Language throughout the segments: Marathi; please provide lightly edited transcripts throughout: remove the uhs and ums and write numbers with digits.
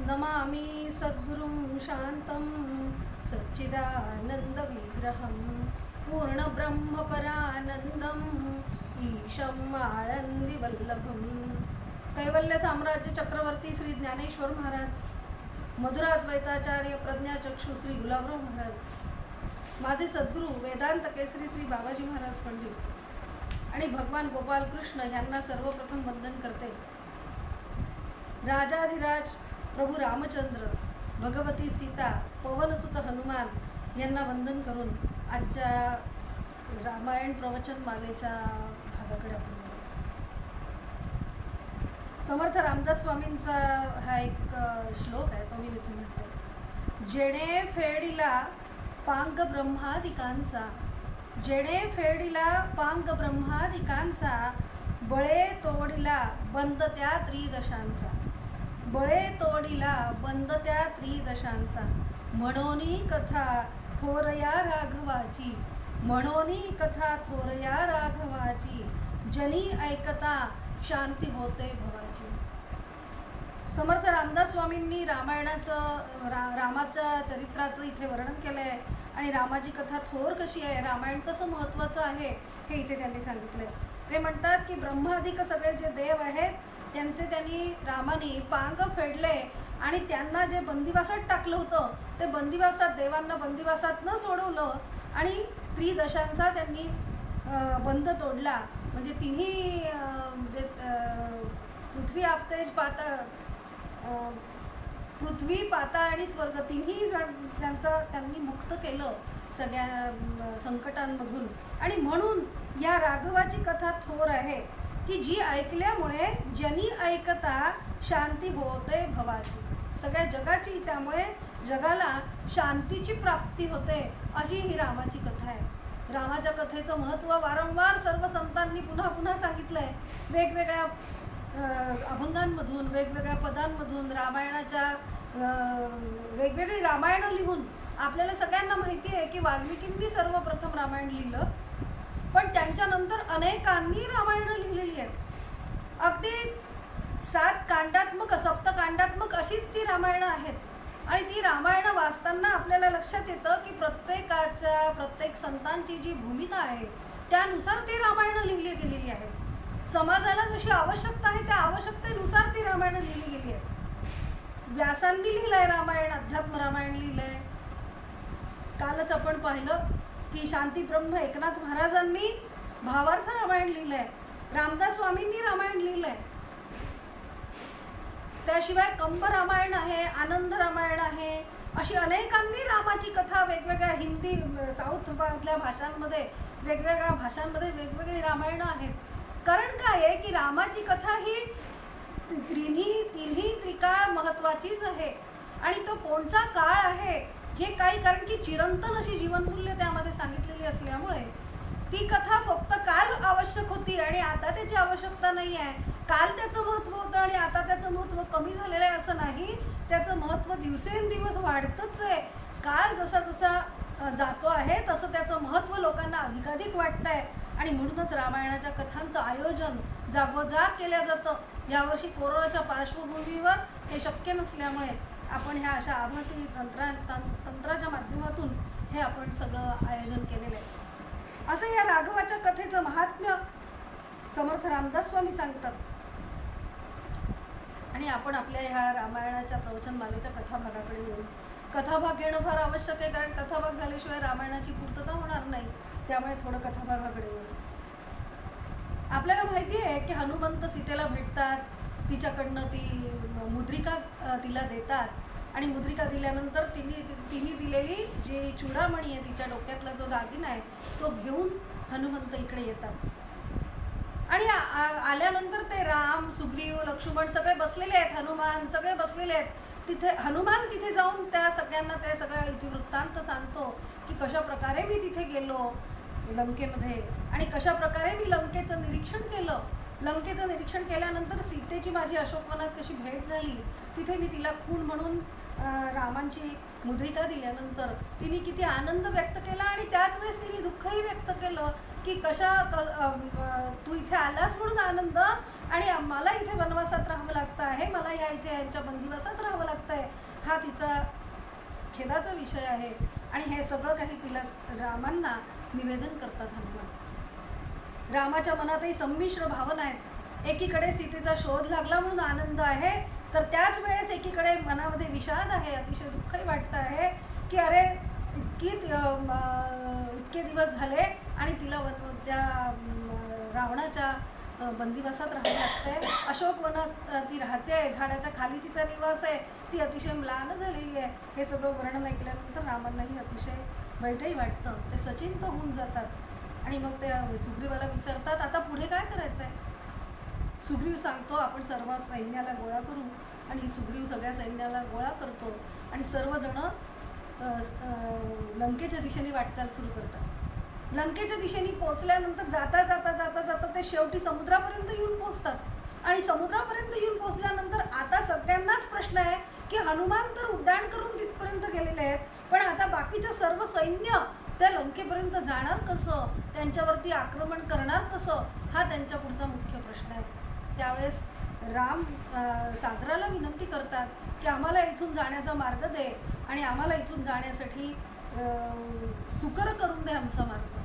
नमामि सद्गुरुं शान्तं सच्चिदानन्दविग्रहं पूर्णब्रह्मपरानन्दं ईशं आळन्दिवल्लभं कैवल्य साम्राज्य चक्रवर्ती श्री ज्ञानेश्वर महाराज, मधुराद्वैताचार्य प्रज्ञाचक्षु श्री गुलाबराव महाराज, माझे सद्गुरू वेदांत केसरी श्री बाबाजी महाराज पंडित आणि भगवान गोपाल कृष्ण यांना सर्वप्रथम वंदन करते. राजाधिराज प्रभू रामचंद्र, भगवती सीता, पवनसुत हनुमान यांना वंदन करून आजच्या रामायण प्रवचन मालेच्या भागाकडे आपण वळू. समर्थ रामदास स्वामींचा हा एक श्लोक आहे, तो मी इथे म्हणते. जेणे फेडिला पांग ब्रह्मादिकांचा, जेणे फेडिला पांग ब्रह्मादिकांचा, बळे तोडिला बंद त्या त्रिदशांचा, बळे तोडिला बंद त्या त्रिदशांचा, म्हणोनी कथा थोरया राघवाची, म्हणोनी कथा थोरया राघवाची, जनी ऐकता शांती होते भवाची. समर्थ रामदास स्वामींनी रामाच्या चरित्राचं इथे वर्णन केलं आहे आणि रामाची कथा थोर कशी आहे, रामायण कसं महत्त्वाचं आहे हे इथे त्यांनी सांगितलं आहे. ते म्हणतात की ब्रह्मादिक सगळे जे देव आहेत त्यांनी रामाने पांग फेडले आणि त्यांना जे बंदिवासात टाकलं होतं ते बंदिवासात, देवांना बंदिवासात न सोडवलं आणि त्रिदशांचा त्यांनी बंध तोडला. म्हणजे तिन्ही जे पृथ्वी, आपतेज, पाताळ, पृथ्वी, पाताळ आणि स्वर्ग तिन्ही त्यांनी मुक्त केलं सगळ्या संकटांमधून. आणि म्हणून या राघवाची कथा थोर आहे की जी ऐकल्यामुळे जनी ऐकता शांती होते भवाची, सगळ्या जगाची, त्यामुळे जगाला शांतीची प्राप्ती होते, अशी ही रामाची कथा आहे. रामाच्या कथेचं महत्त्व वारंवार सर्व संतांनी पुन्हा पुन्हा सांगितलं आहे. वेगवेगळ्या अभंगांमधून, वेगवेगळ्या पदांमधून, रामायणाच्या वेगवेगळी रामायणं लिहून आपल्याला सगळ्यांना माहिती आहे की वाल्मिकींनी सर्वप्रथम रामायण लिहिलं, पण त्यांच्यानंतर अनेकांनी रामायणं लिहिलेली आहेत. अगदी 7 कांडात्मक, सप्तकांडात्मक अशीच ती रामायणं आहेत. आणि ती रामायणं वाचताना आपल्याला लक्षात येतं की प्रत्येक संतांची जी भूमिका आहे त्यानुसार ती रामायणं लिहिली गेलेली आहेत. समाजाला जशी आवश्यकता आहे त्या आवश्यकतेनुसार ती रामायणं लिहिली गेली आहेत. व्यासांनी लिहिलं आहे रामायण, अध्यात्म रामायण लिहिलं आहे. कालच आपण पाहिलं की शांतीब्रह्म एकनाथ महाराजांनी भावार्थ रामायण लिहिलं आहे, रामदास स्वामींनी रामायण लिहिलं आहे. त्याशिवाय कंब रामायण आहे, आनंद रामायण आहे, अशी अनेकांनी रामाची कथा वेगवेगळ्या हिंदी, साऊथ मधल्या भाषांमध्ये, वेगवेगळ्या भाषांमध्ये वेगवेगळी रामायणं आहेत. कारण काय आहे की रामाची कथा ही तिन्ही त्रिकाळ महत्त्वाचीच आहे. आणि तो कोणचा काळ आहे हे काही, कारण की चिरंतन अशी जीवनमूल्य त्यामध्ये सांगितलेली असल्यामुळे ती कथा फक्त काल आवश्यक होती आणि आता त्याची आवश्यकता नाही आहे. काल त्याचं महत्त्व होतं आणि आता त्याचं महत्त्व कमी झालेलं आहे असं नाही, त्याचं महत्त्व दिवसेंदिवस वाढतंच आहे. काल जसा जसा जातो आहे तसं त्याचं महत्त्व लोकांना अधिकाधिक वाटतं आहे. आणि म्हणूनच रामायणाच्या कथांचं आयोजन जागोजाग केलं जातं. यावर्षी कोरोनाच्या पार्श्वभूमीवर हे शक्य नसल्यामुळे आपण ह्या अशा आभासी तंत्राच्या माध्यमातून हे आपण सगळं आयोजन केलेलं आहे. असं या राघवाच्या कथेचं महात्म्य समर्थ रामदास स्वामी सांगतात. आणि आपण आपल्या ह्या रामायणाच्या प्रवचन मालेच्या कथाभागाकडे वळू. कथाभाग घेणं फार आवश्यक आहे, कारण कथाभाग झाल्याशिवाय रामायणाची पूर्तता होणार नाही. त्यामुळे थोडं कथाभागाकडे वळू. आपल्याला माहिती आहे की हनुमंत सीतेला भेटतात, तिच्याकडनं ती मुद्रिका तिला देतात आणि मुद्रिका दिल्यानंतर तिने दिलेली जी चूडामणी आहे, तिच्या डोक्यातला जो दागिना आहे तो घेऊन हनुमंत इकडे येतात. आणि आल्यानंतर ते राम, सुग्रीव, लक्ष्मण सगळे बसलेले आहेत, हनुमान सगळे बसलेले आहेत. हनुमान तिथे जाऊन त्या सगळ्यांना त्या सगळ्या इतिवृत्तांत सांगतो की कशा प्रकारे मी तिथे गेलो लंकेमध्ये आणि कशा प्रकारे मी लंकेचं निरीक्षण केलं. लंकेचं निरीक्षण केल्यानंतर सीतेची माझी अशोकवनात कशी भेट झाली, तिथे मी तिला खून म्हणून रामांची मुद्रिका दिल्यानंतर तिने किती आनंद व्यक्त केला आणि त्याच वेळेस तिने दुःखही व्यक्त केलं की कशा तू इथे आलास म्हणून आनंद आणि मला इथे वनवासात राहावं लागतं आहे, मला या इथे यांच्या बंदिवासात राहावं लागतं आहे, हा तिचा खेदाचा विषय आहे. आणि हे सगळं काही तिला रामांना निवेदन करतात हनुमान. रामाच्या मनातही संमिश्र भावना आहेत. एकीकडे सीतेचा शोध लागला म्हणून आनंद आहे, तर त्याच वेळेस एकीकडे मनामध्ये विषाद आहे, अतिशय दुःखही वाटतं आहे की अरे इतके दिवस झाले आणि तिला त्या रावणाच्या बंदिवासात राहावं लागतंय. अशोक वनात ती राहते, झाडाच्या खाली तिचा निवास आहे, ती अतिशय म्लान झालेली आहे. हे सगळं वर्णन ऐकल्यानंतर रामांनाही अतिशय वाईटही वाटतं. ते सचिंत होऊन जातात आणि मग ते सुग्रीवाला विचारतात, आता पुढे काय करायचं आहे? सुग्रीव सांगतो, आपण सर्व सैन्याला गोळा करू. आणि सुग्रीव सगळ्या सैन्याला गोळा करतो आणि सर्वजण लंकेच्या दिशेने वाटचाल सुरू करतात. लंकेच्या दिशेने पोहोचल्यानंतर जाता जाता जाता जाता ते शेवटी समुद्रापर्यंत येऊन पोहोचतात. आणि समुद्रापर्यंत येऊन पोहोचल्यानंतर आता सगळ्यांनाच प्रश्न आहे की हनुमान तर उड्डाण करून तिथपर्यंत गेलेले आहेत, पण आता बाकीचं सर्व सैन्य त्या लंकेपर्यंत जाणार कसं, त्यांच्यावरती आक्रमण करणार कसं, हा त्यांच्या पुढचा मुख्य प्रश्न आहे. त्यावेळेस राम सागराला विनंती करतात की आम्हाला इथून जाण्याचा मार्ग दे आणि आम्हाला इथून जाण्यासाठी सुकर करून दे आमचा मार्ग.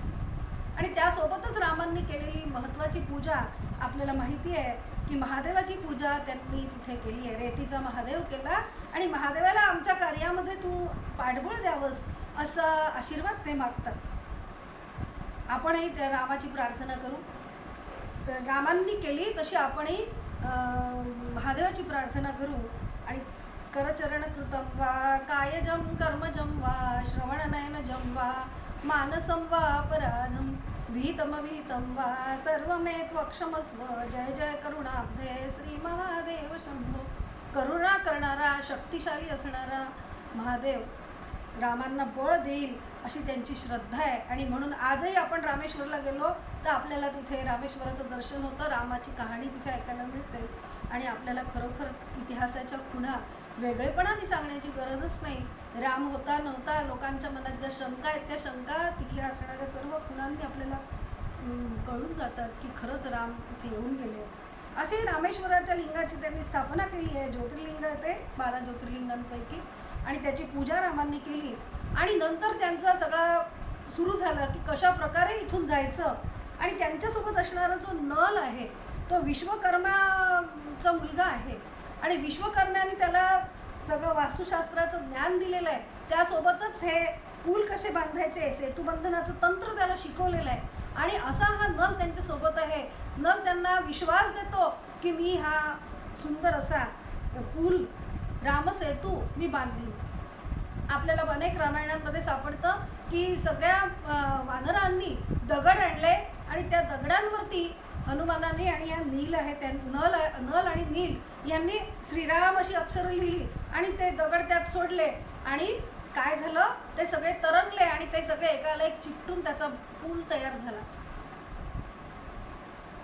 आणि त्यासोबतच रामांनी केलेली महत्त्वाची पूजा आपल्याला माहिती आहे की महादेवाची पूजा त्यांनी तिथे केली आहे. रेतीचा महादेव केला आणि महादेवाला आमच्या कार्यामध्ये तू पाठबळ द्यावंस असा आशीर्वाद ते मागतात. आपणही त्या रामाची प्रार्थना करू. रामांनी केली तशी आपणही महादेवाची प्रार्थना करू. आणि करचरण कृतं वा कायजं कर्मजं वा श्रवणनयनजं वा मानसं वा अपराधं विहितमविहितं वा सर्वमे त्वक्षमस्व. जय जय करुणाब्धे श्री महादेव शंभो. करुणा करणारा, शक्तिशाली असणारा महादेव रामांना बळ देईल अशी त्यांची श्रद्धा आहे. आणि म्हणून आजही आपण रामेश्वरला गेलो तर आपल्याला तिथे रामेश्वराचं दर्शन होतं, रामाची कहाणी तिथे ऐकायला मिळते आणि आपल्याला खरोखर इतिहासाच्या खुणा वेगळेपणाने सांगण्याची गरजच नाही. राम होता नव्हता, लोकांच्या मनात ज्या शंका आहेत त्या शंका तिथल्या असणाऱ्या सर्व खुणांनी आपल्याला कळून जातात की खरंच राम इथे येऊन गेले. असे रामेश्वराच्या लिंगाची त्यांनी स्थापना केली आहे. ज्योतिर्लिंग आहे ते 12 ज्योतिर्लिंगांपैकी, आणि त्याची पूजा रामांनी केली. आणि नंतर त्यांचा सगळा सुरू झाला की कशा प्रकारे इथून जायचं. आणि त्यांच्यासोबत असणारा जो नल आहे तो विश्वकर्माचा मुलगा आहे आणि विश्वकर्म्याने त्याला सगळं वास्तुशास्त्राचं ज्ञान दिलेलं आहे. त्यासोबतच हे पूल कसे बांधायचे, सेतुबंधनाचं तंत्र त्याला शिकवलेलं आहे. आणि असा हा नल त्यांच्यासोबत आहे. नल त्यांना विश्वास देतो की मी हा सुंदर असा पूल रामसेतू मी बांधीन. आपल्याला अनेक रामायणांमध्ये सापडतं की सगळ्या वानरांनी दगड आणले आणि त्या दगडांवरती हनुमानाने आणि या नील आहे त्या नल आणि नील यांनी श्रीराम अशी अक्षरं लिहिली आणि ते दगड त्यात सोडले आणि काय झालं, ते सगळे तरंगले आणि ते सगळे एकाला एक चिकटून त्याचा पूल तयार झाला.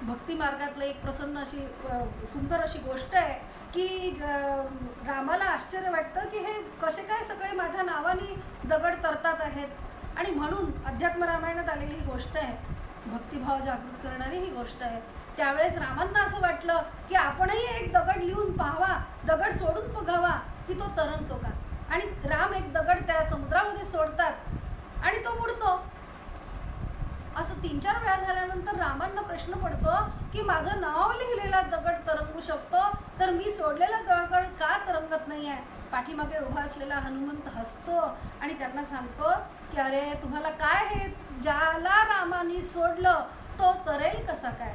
भक्ती मार्गातलं एक प्रसन्न अशी सुंदर अशी गोष्ट आहे की रामाला आश्चर्य वाटतं की हे कसे काय सगळे माझ्या नावाने दगड तरतात आहेत. आणि म्हणून अध्यात्म रामायणात आलेली ही गोष्ट आहे, भक्तिभाव जागृत करणारी ही गोष्ट आहे. त्यावेळेस रामांना असं वाटलं की आपणही एक दगड लिहून पाहावा, दगड सोडून बघावा की तो तरंगतो का. आणि राम एक दगड त्या समुद्रामध्ये सोडतात आणि तो बुडतो. असं 3-4 वेळा झाल्यानंतर रामांना प्रश्न पडतो की माझं नाव लिहिलेला दगड तरंगू शकतो तर मी सोडलेला दगड का तरंगत नाही आहे. पाठीमागे उभा असलेला हनुमंत हसतो आणि त्यांना सांगतो की अरे तुम्हाला काय हे, ज्याला रामाने सोडलं तो तरेल कसा काय,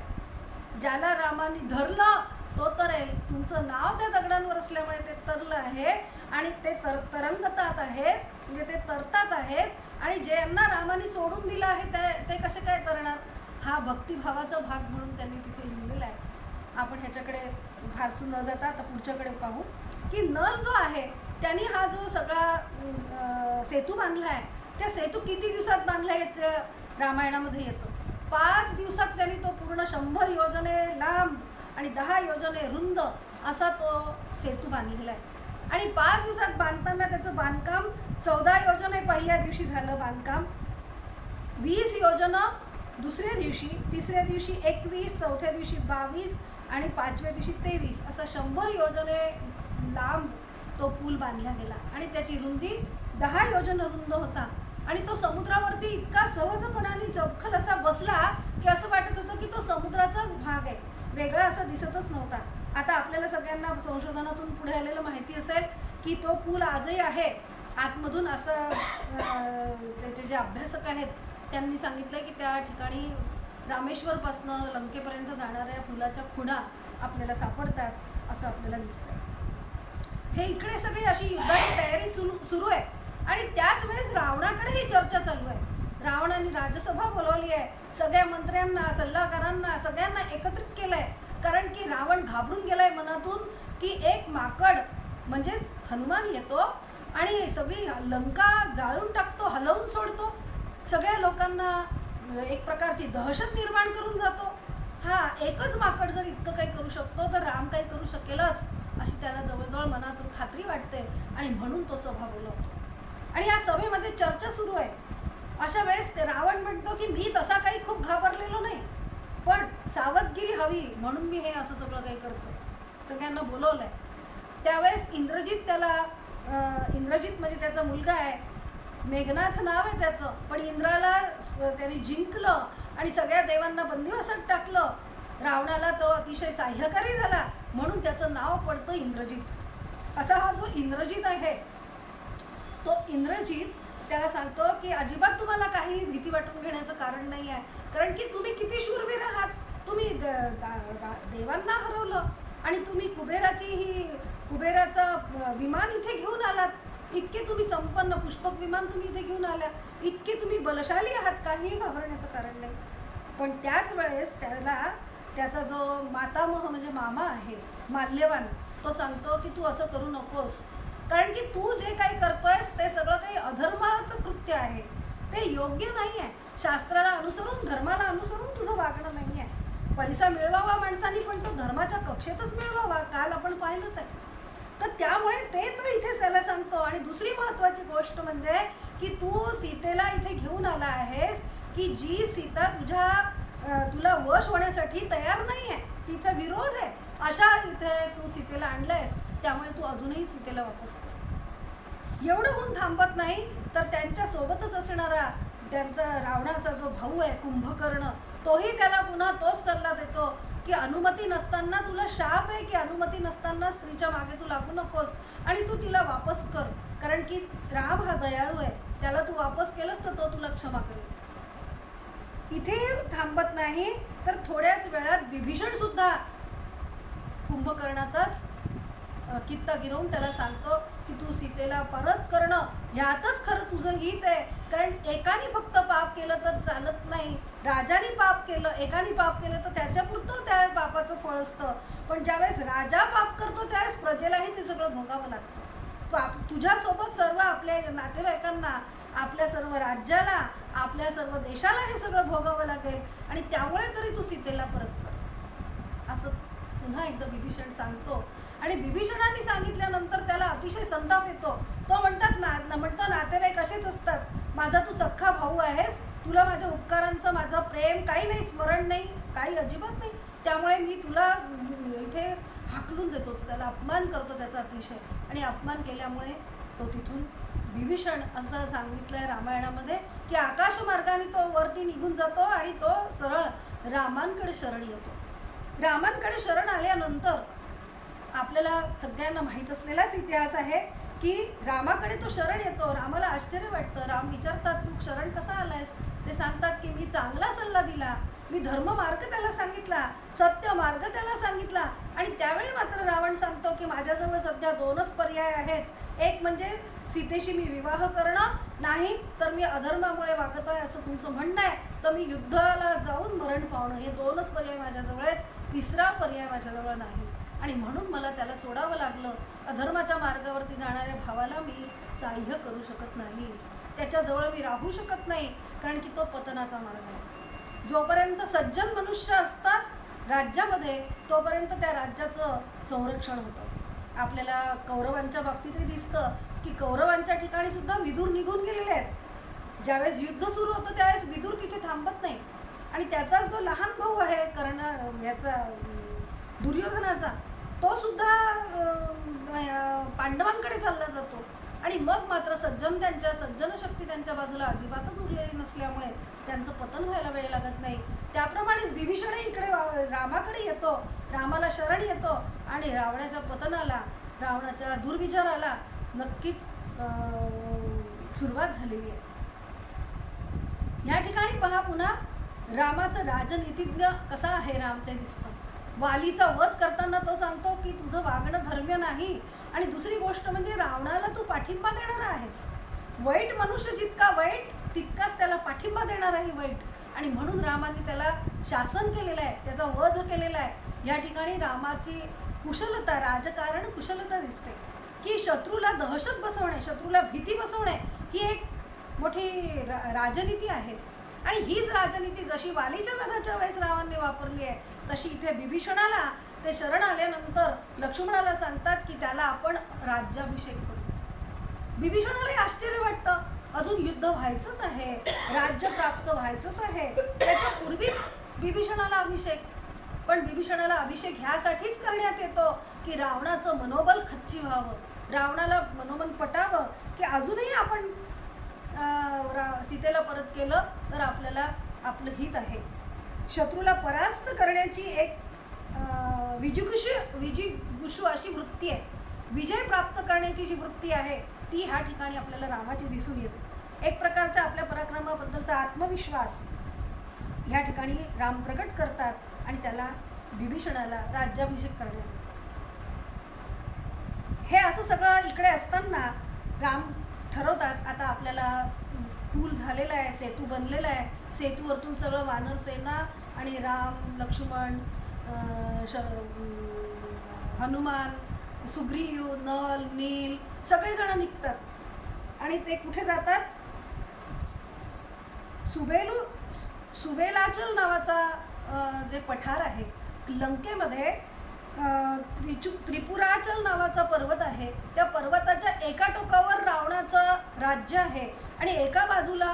ज्याला रामाने धरलं तो तरेल. तुमचं नाव त्या दगडांवर असल्यामुळे ते तरलं आहे आणि ते तरंगतात आहेत, म्हणजे ते तरतात आहेत. आणि ज्यांना रामाने सोडून दिलं आहे ते कसे काय तरणार. हा भक्तिभावाचा भाग म्हणून त्यांनी तिथे लिहिलेला आहे. आपण ह्याच्याकडे फारसं न जाता आता पुढच्याकडे पाहू की नल जो आहे त्यांनी हा जो सगळा सेतू बांधला आहे, त्या सेतू किती दिवसात बांधला याचं रामायणामध्ये येतं. 5 दिवसात त्यांनी तो पूर्ण 100 योजने लांब आणि 10 योजने रुंद असा तो सेतू बांधलेला आहे. आणि 5 दिवसात बांधताना त्याचं बांधकाम 14 योजने पहिल्या दिवशी झालं बांधकाम, 20 योजना दुसऱ्या दिवशी, तिसऱ्या दिवशी 21, चौथ्या दिवशी 22, आणि 5व्या दिवशी 23, असा 100 योजने लांब तो पूल बांधला गेला आणि त्याची रुंदी 10 योजन रुंद होता आणि तो समुद्रावरती इतका सहजपणाने चपखल असा बसला की असं वाटत होतं की तो समुद्राचाच भाग आहे, वेगळा असा दिसतच नव्हता. आता आपल्याला सगळ्यांना संशोधनातून पुढे आलेलं माहिती असेल की तो पूल आजही आहे. आतमधून असं त्याचे जे अभ्यासक आहेत त्यांनी सांगितलं की त्या ठिकाणी रामेश्वरपासनं लंकेपर्यंत जाणाऱ्या पुलाच्या खुणा आपल्याला सापडतात असं आपल्याला दिसतंय. हे इकडे सगळी अशी युद्धाची तयारी सुरू आहे आणि त्याच वेळेस रावणाकडे ही चर्चा चालू आहे. रावणाने राजसभा बोलवली आहे, सगळ्या मंत्र्यांना, सल्लागारांना, सगळ्यांना एकत्रित केलंय. कारण की रावण घाबरून गेलाय मनातून की एक माकड म्हणजेच हनुमान येतो आणि सगळी लंका जाळून टाकतो, हलवून सोडतो, सगळ्या लोकांना एक प्रकारची दहशत निर्माण करून जातो. हा एकच माकड जर इतकं काही करू शकतो तर राम काही करू शकेलच अशी त्याला जवळजवळ मनातून खात्री वाटते आणि म्हणून तो सभा बोलवतो. आणि या सभेमध्ये चर्चा सुरू आहे. अशा वेळेस ते रावण म्हणतो की मी तसा काही खूप घाबरलेलो नाही, पण सावधगिरी हवी म्हणून मी हे असं सगळं काही करतोय, सगळ्यांना बोलवलंय. त्यावेळेस इंद्रजित इंद्रजित म्हणजे त्याचा मुलगा आहे, मेघनाथ नाव आहे त्याचं, पण इंद्राला त्याने जिंकलं आणि सगळ्या देवांना बंदिवासात टाकलं. रावणाला तो अतिशय साह्यकारी झाला म्हणून त्याचं नाव पडतं इंद्रजित. असा हा जो इंद्रजित आहे तो इंद्रजित त्याला सांगतो की अजिबात तुम्हाला काही भीती वाटून घेण्याचं कारण नाही आहे, कारण की तुम्ही किती शूरवीर आहात. तुम्ही देवांना हरवलं आणि तुम्ही कुबेराचं विमान इथे घेऊन आलात. इतके तुम्ही संपन्न पुष्पक विमान तुम्ही इथे घेऊन आल्या, इतके तुम्ही बलशाली आहात, काहीही घाबरण्याचं कारण नाही. पण त्याच वेळेस त्याचा जो मातामह म्हणजे मामा आहे माल्यवान, तो सांगतो की तू असं करू नकोस, कारण की तू जे काही करतोयस ते सगळं काही अधर्माचं कृत्य आहे, ते योग्य नाही आहे. शास्त्राला अनुसरून, धर्माला अनुसरून तुझं वागणं नाही आहे. पैसा मिळवावा माणसांनी, पण तो धर्माच्या कक्षेतच मिळवावा, काल आपण पाहिलंच आहे. तर त्यामुळे तो इथे त्याला सांगतो. आणि दुसरी महत्त्वाची गोष्ट म्हणजे की तू सीतेला इथे घेऊन आला आहेस की जी सीता तुला वश होण्यासाठी तयार नाही आहे, तिचा विरोध आहे, अशा इथे तू सीतेला आणलंयस, त्यामुळे तू अजूनही सीतेला वापस कर. एवढं होऊन थांबत नाही तर त्यांच्या सोबतच असणारा त्यांचा रावणाचा जो भाऊ आहे कुंभकर्ण, तोही त्याला पुन्हा तोच सल्ला देतो की अनुमती नसताना तुला शाप आहे की अनुमती नसताना स्त्रीच्या मागे तू लागू नकोस आणि तू तिला वापस कर, कारण की राम हा दयाळू आहे, त्याला तू वापस केलंस तर तो तुला क्षमा करेल. इथे थांबत नाही तर थोड्याच वेळात विभीषण सुद्धा कुंभकर्णाचाच कित्ता गिरवून त्याला सांगतो की तू सीतेला परत करणं ह्यातच खरं तुझं हित आहे, कारण एकाने फक्त पाप केलं तर चालत नाही. राजाने पाप केलं, एकाने पाप केलं तर त्याच्यापुरतं त्या पापाचं फळ असतं, पण ज्यावेळेस राजा पाप करतो त्यावेळेस प्रजेलाही ते सगळं भोगावं लागतं. तुझ्यासोबत सर्व आपल्या नातेवाईकांना, आपल्या सर्व राज्याला, आपल्या सर्व देशाला हे सगळं भोगावं लागेल आणि त्यामुळे तरी तू सीतेला परत कर, असं पुन्हा एकदा विभीषण सांगतो. आणि विभीषणाने सांगितल्यानंतर त्याला अतिशय संताप येतो. तो म्हणतो नातेवाईक असेच असतात, माझा तू सख्खा भाऊ आहेस, तुला माझ्या उपकारांचं, माझं प्रेम काही नाही, स्मरण नाही, काही अजिबात नाही, त्यामुळे मी तुला इथे हाकलून देतो. त्याला अपमान करतो त्याचा अतिशय, आणि अपमान केल्यामुळे तो तिथून विभीषण असं सांगितलंय रामायणामध्ये की आकाशमार्गाने तो वरती निघून जातो आणि तो सरळ रामांकडे शरण येतो. रामांकडे शरण आल्यानंतर आपल्याला सगळ्यांना माहीत असलेलाच इतिहास आहे की रामाकडे तो शरण येतो. रामाला आश्चर्य वाटतं. राम विचारतात तू शरण कसा आलायस? ते सांगतात की मी चांगला सल्ला दिला, मी धर्म मार्ग त्याला सांगितला, सत्य मार्ग त्याला सांगितला. आणि त्यावेळी मात्र रावण सांगतो की माझ्याजवळ सध्या दोनच पर्याय आहेत, एक म्हणजे सीतेशी मी विवाह करणं, नाही तर मी अधर्मामुळे वागतोय असं तुमचं म्हणणं आहे, तर मी युद्धाला जाऊन मरण पावणं, हे दोनच पर्याय माझ्याजवळ आहेत, तिसरा पर्याय माझ्याजवळ नाही. आणि म्हणून मला त्याला सोडावं लागलं. अधर्माच्या मार्गावरती जाणाऱ्या भावाला मी साह्य करू शकत नाही, त्याच्याजवळ मी राहू शकत नाही, कारण की तो पतनाचा मार्ग आहे. जोपर्यंत सज्जन मनुष्य असतात राज्यामध्ये तोपर्यंत त्या राज्याचं संरक्षण होतं. आपल्याला कौरवांच्या बाबतीतही दिसतं की कौरवांच्या ठिकाणी सुद्धा विदूर निघून गेलेले आहेत. ज्यावेळेस युद्ध सुरू होतं त्यावेळेस विदूर तिथे थांबत नाही आणि त्याचाच जो लहान भाऊ आहे याचा दुर्योधनाचा, तो सुद्धा पांडवांकडे चालला जातो. आणि मग मात्र सज्जन शक्ती त्यांच्या बाजूला अजिबातच उरलेली नसल्यामुळे त्यांचं पतन व्हायला वेळ लागत नाही. त्याप्रमाणेच विभीषणही इकडे रामाकडे येतो, रामाला शरण येतो आणि रावणाच्या पतनाला, रावणाच्या दुर्विचाराला नक्कीच सुरुवात झालेली आहे. या ठिकाणी पहा पुन्हा रामाचं राजनीतिज्ञ कसा आहे राम ते दिसतं. वालीचा वध करताना तो सांगतो की तुझं वागणं धर्म्य नाही, आणि दुसरी गोष्ट म्हणजे रावणाला तू पाठिंबा देणारा आहेस. वाईट मनुष्य जितका वाईट तितकाच त्याला पाठिंबा देणाराही वाईट, आणि म्हणून रामाने त्याला शासन केलेलं आहे, त्याचा वध केलेला आहे. या ठिकाणी रामाची कुशलता, राजकारण कुशलता दिसते की शत्रूला दहशत बसवणे, शत्रूला भीती बसवणे ही एक मोठी राजनीती आहे. आणि हीच राजनीती जशी वालीच्या वधाच्या वेळेस रावांनी वापरली आहे, तशी इथे विभीषणाला ते शरण आल्यानंतर लक्ष्मणाला सांगतात की त्याला आपण राज्याभिषेक करू. विभीषणालाही आश्चर्य वाटतं, अजून युद्ध व्हायचंच आहे, राज्य प्राप्त व्हायचंच आहे, त्याच्या पूर्वीच विभीषणाला अभिषेक. पण विभीषणाला अभिषेक ह्यासाठीच करण्यात येतो की रावणाचं मनोबल खच्ची व्हावं, रावणाला मनोमन पटावं की अजूनही आपण सीतेला परत केलं तर आपल्याला आपलं हित आहे. शत्रूला परास्त करण्याची एक विजिगुषू अशी वृत्ती आहे, विजय प्राप्त करण्याची जी वृत्ती आहे ती ह्या ठिकाणी आपल्याला रामाची दिसून येते. एक प्रकारचा आपल्या पराक्रमाबद्दलचा आत्मविश्वास ह्या ठिकाणी राम प्रकट करतात आणि त्याला विभीषणाला राज्याभिषेक करण्यात येतो. हे असं सगळं इकडे असताना राम ठरवतात आता आपल्याला पूल झालेला आहे, सेतू बनलेला आहे, सेतूवरतून सगळं वानर सेना आणि राम, लक्ष्मण, हनुमान, सुग्रीव, नल, नील सगळेजण निघतात आणि ते कुठे जातात? सुवेलाचल नावाचा जे पठार आहे लंकेमध्ये, त्रिपुराचल नावाचा पर्वत आहे, त्या पर्वताच्या एका टोकावर रावणाचं राज्य आहे आणि एका बाजूला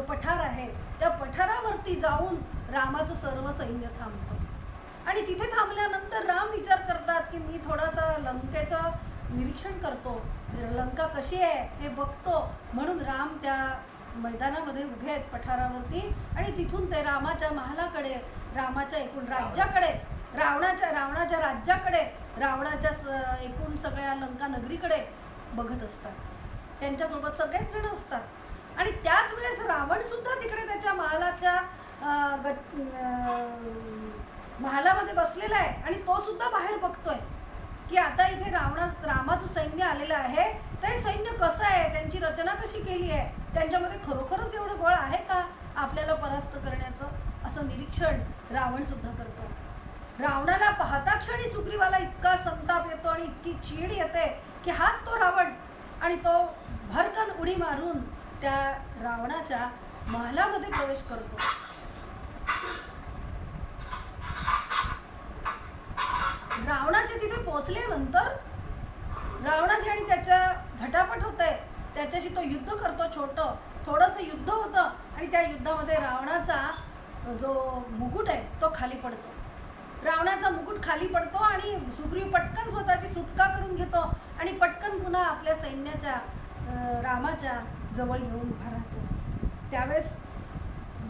पठार आहे. त्या पठारावरती जाऊन रामाचं सर्व सैन्य थांबतं आणि तिथे थांबल्यानंतर राम विचार करतात की मी थोडासा लंकेचं निरीक्षण करतो, लंका कशी आहे हे बघतो. म्हणून राम त्या मैदानामध्ये उभे आहेत पठारावरती आणि तिथून ते रामाच्या महालाकडे, रामाच्या एकूण राज्याकडे, रावणाच्या राज्याकडे, रावणाच्या एकूण सगळ्या लंका नगरीकडे बघत असतात. त्यांच्यासोबत सगळेच जण असतात आणि त्याच वेळेस रावण सुद्धा तिकडे त्याच्या महालामध्ये बसलेला आहे आणि तो सुद्धा बाहेर बघतोय की आता इथे रामाचं सैन्य आलेलं आहे. ते सैन्य कसं आहे, त्यांची रचना कशी केली आहे, त्यांच्यामध्ये खरोखरच एवढं बळ आहे का आपल्याला परास्त करण्याचं, असं निरीक्षण रावण सुद्धा करतो. रावणाला पाहता क्षणी सुग्रीवाला इतका संताप येतो आणि इतकी चीड येते की हाच तो रावण, आणि तो भरकन उडी मारून त्या रावणाच्या महालामध्ये प्रवेश करतो. रावणाच्या तिथे पोहोचल्यानंतर रावणाची आणि त्याच्या झटापट होते, त्याच्याशी तो युद्ध करतो. थोडंसं युद्ध होतं आणि त्या युद्धामध्ये रावणाचा जो मुकुट आहे तो खाली पडतो. रावणाचा मुकुट खाली पडतो आणि सुग्रीव पटकन स्वतःची सुटका करून घेतो आणि पटकन पुन्हा आपल्या सैन्याच्या रामाच्या जवळ येऊन उभा राहतो. त्यावेळेस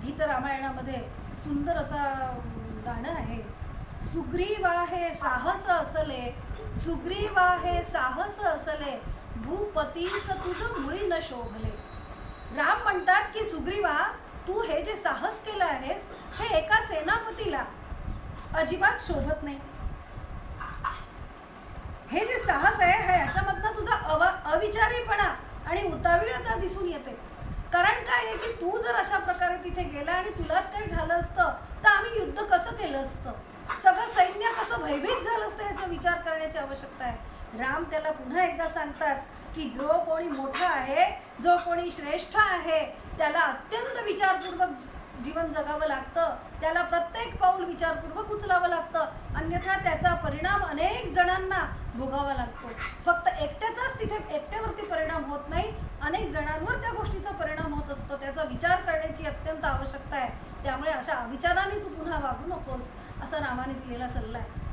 गीत रामायणामध्ये सुंदर असा गाणं आहे, सुग्रीवा हे साहस असले, सुग्रीवा हे साहस असले, भूपतीस तुझं मुळी न शोभले. राम म्हणतात की सुग्रीवा तू हे जे साहस केलं आहेस हे एका सेनापतीला अजिबात शोभत नाही. हे जे साहस आहे ह्याच्यामधनं तुझा अविचारीपणा आणि उतावीळता दिसून येते. कारण काय आहे की तू जर अशा प्रकारे तिथे गेला आणि तुलाच काही झालं असतं तर आम्ही युद्ध कसं केलं असतं, सगळं सैन्य कसं भयभीत झालं असतं याचा विचार करण्याची आवश्यकता आहे. राम त्याला पुन्हा एकदा सांगतात की जो कोणी मोठा आहे, जो कोणी श्रेष्ठ आहे त्याला अत्यंत विचारपूर्वक जीवन जगावं लागतं, त्याला प्रत्येक पाऊल विचारपूर्वक उचलावं लागतं, अन्यथा त्याचा परिणाम अनेक जणांना भोगावा लागतो. फक्त एकट्याचाच तिथे एकट्यावरती परिणाम होत नाही, अनेक जणांवर त्या गोष्टीचा परिणाम होत असतो. त्याचा विचार करण्याची अत्यंत आवश्यकता आहे. त्यामुळे अशा अविचाराने तू पुन्हा वागू नकोस, असा रामाने दिलेला सल्ला आहे.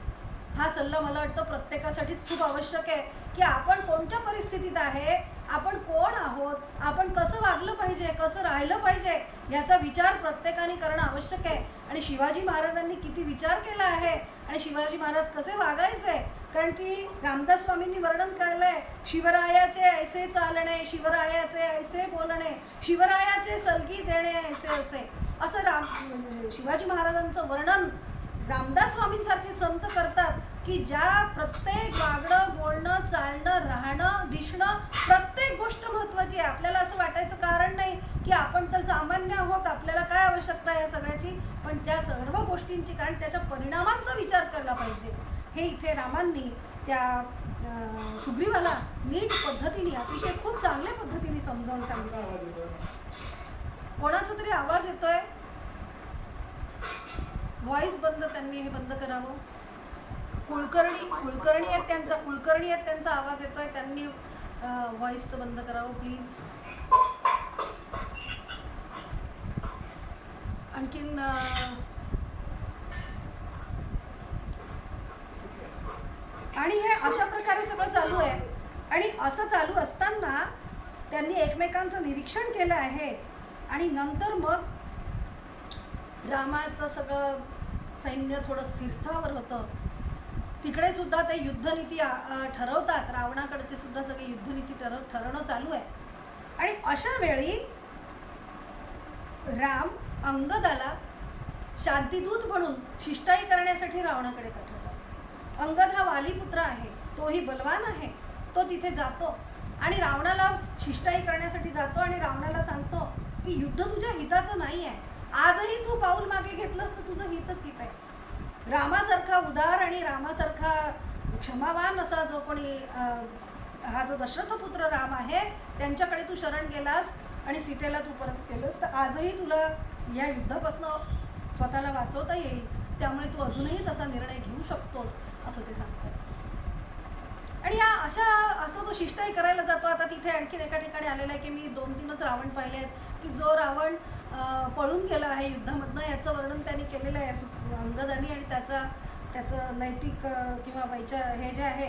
हा सल्ला मला वाटतं प्रत्येकासाठीच खूप आवश्यक आहे की आपण कोणत्या परिस्थितीत आहे, आपण कोण आहोत, आपण कसं वागलं पाहिजे, कसं राहिलं पाहिजे याचा विचार प्रत्येकाने करणं आवश्यक आहे. आणि शिवाजी महाराजांनी किती विचार केला आहे आणि शिवाजी महाराज कसे वागायचे, कारण की रामदास स्वामींनी वर्णन केलं आहे, शिवरायाचे ऐसे चालणे, शिवरायाचे ऐसे बोलणे, शिवरायाचे सलगी देणे ऐसे असे, असं शिवाजी महाराजांचं वर्णन रामदास स्वामींसारखे संत करतात की ज्या प्रत्येक वागणं, बोलणं, चालणं, राहणं, दिसणं, प्रत्येक गोष्ट महत्त्वाची आहे. आपल्याला असं वाटायचं कारण नाही की आपण तर सामान्य आहोत, आपल्याला काय आवश्यकता आहे या सगळ्याची, पण त्या सर्व गोष्टींची, कारण त्याच्या परिणामांचा विचार केला पाहिजे. हे इथे रामांनी त्या सुग्रीवाला नीट पद्धतीने, अतिशय खूप चांगल्या पद्धतीने समजावून सांगितलं. कोणाचा तरी आवाज येतोय, व्हॉइस बंद, त्यांनी हे बंद करावं. कुलकर्णी आहेत त्यांचा आवाज येतोय, त्यांनी व्हॉइसचं बंद करावं प्लीज. आणखीन आणि हे अशा प्रकारे सगळं चालू आहे. आणि असं चालू असताना त्यांनी एकमेकांचं निरीक्षण केलं आहे. आणि नंतर मग रामाचं सगळं सैन्य थोडं स्थिरस्थावर होतं. तिकडे सुद्धा ते युद्धनीती ठरवतात, रावणाकडचे सुद्धा सगळे युद्धनीती ठरवणं चालू आहे. आणि अशा वेळी राम अंगदाला शांतिदूत म्हणून शिष्टाई करण्यासाठी रावणाकडे पाठवतात. अंगद हा वालीपुत्र आहे, तोही बलवान आहे. तो तिथे जातो आणि रावणाला शिष्टाई करण्यासाठी जातो आणि रावणाला सांगतो की युद्ध तुझ्या हिताचं नाही आहे, आजही तू पाऊल मागे घेतलंस तर तुझं हितच हित आहे. रामासारखा उदार आणि रामासारखा क्षमावान असा जो कोणी हा जो दशरथपुत्र राम आहे, त्यांच्याकडे तू शरण गेलास आणि सीतेला तू परत केलंस तर आजही तुला या युद्धापासून स्वतःला वाचवता येईल, त्यामुळे तू अजूनही तसा निर्णय घेऊ शकतोस, असं ते सांगतात. आणि या असं तो शिष्टाई करायला जातो. आता तिथे आणखीन एका ठिकाणी आलेला आहे की मी 2-3च रावण पाहिले आहेत की जो रावण पळून गेला आहे युद्धामधनं, याचं वर्णन त्यांनी केलेलं आहे अंगदानी. आणि त्याचं नैतिक किंवा हे जे आहे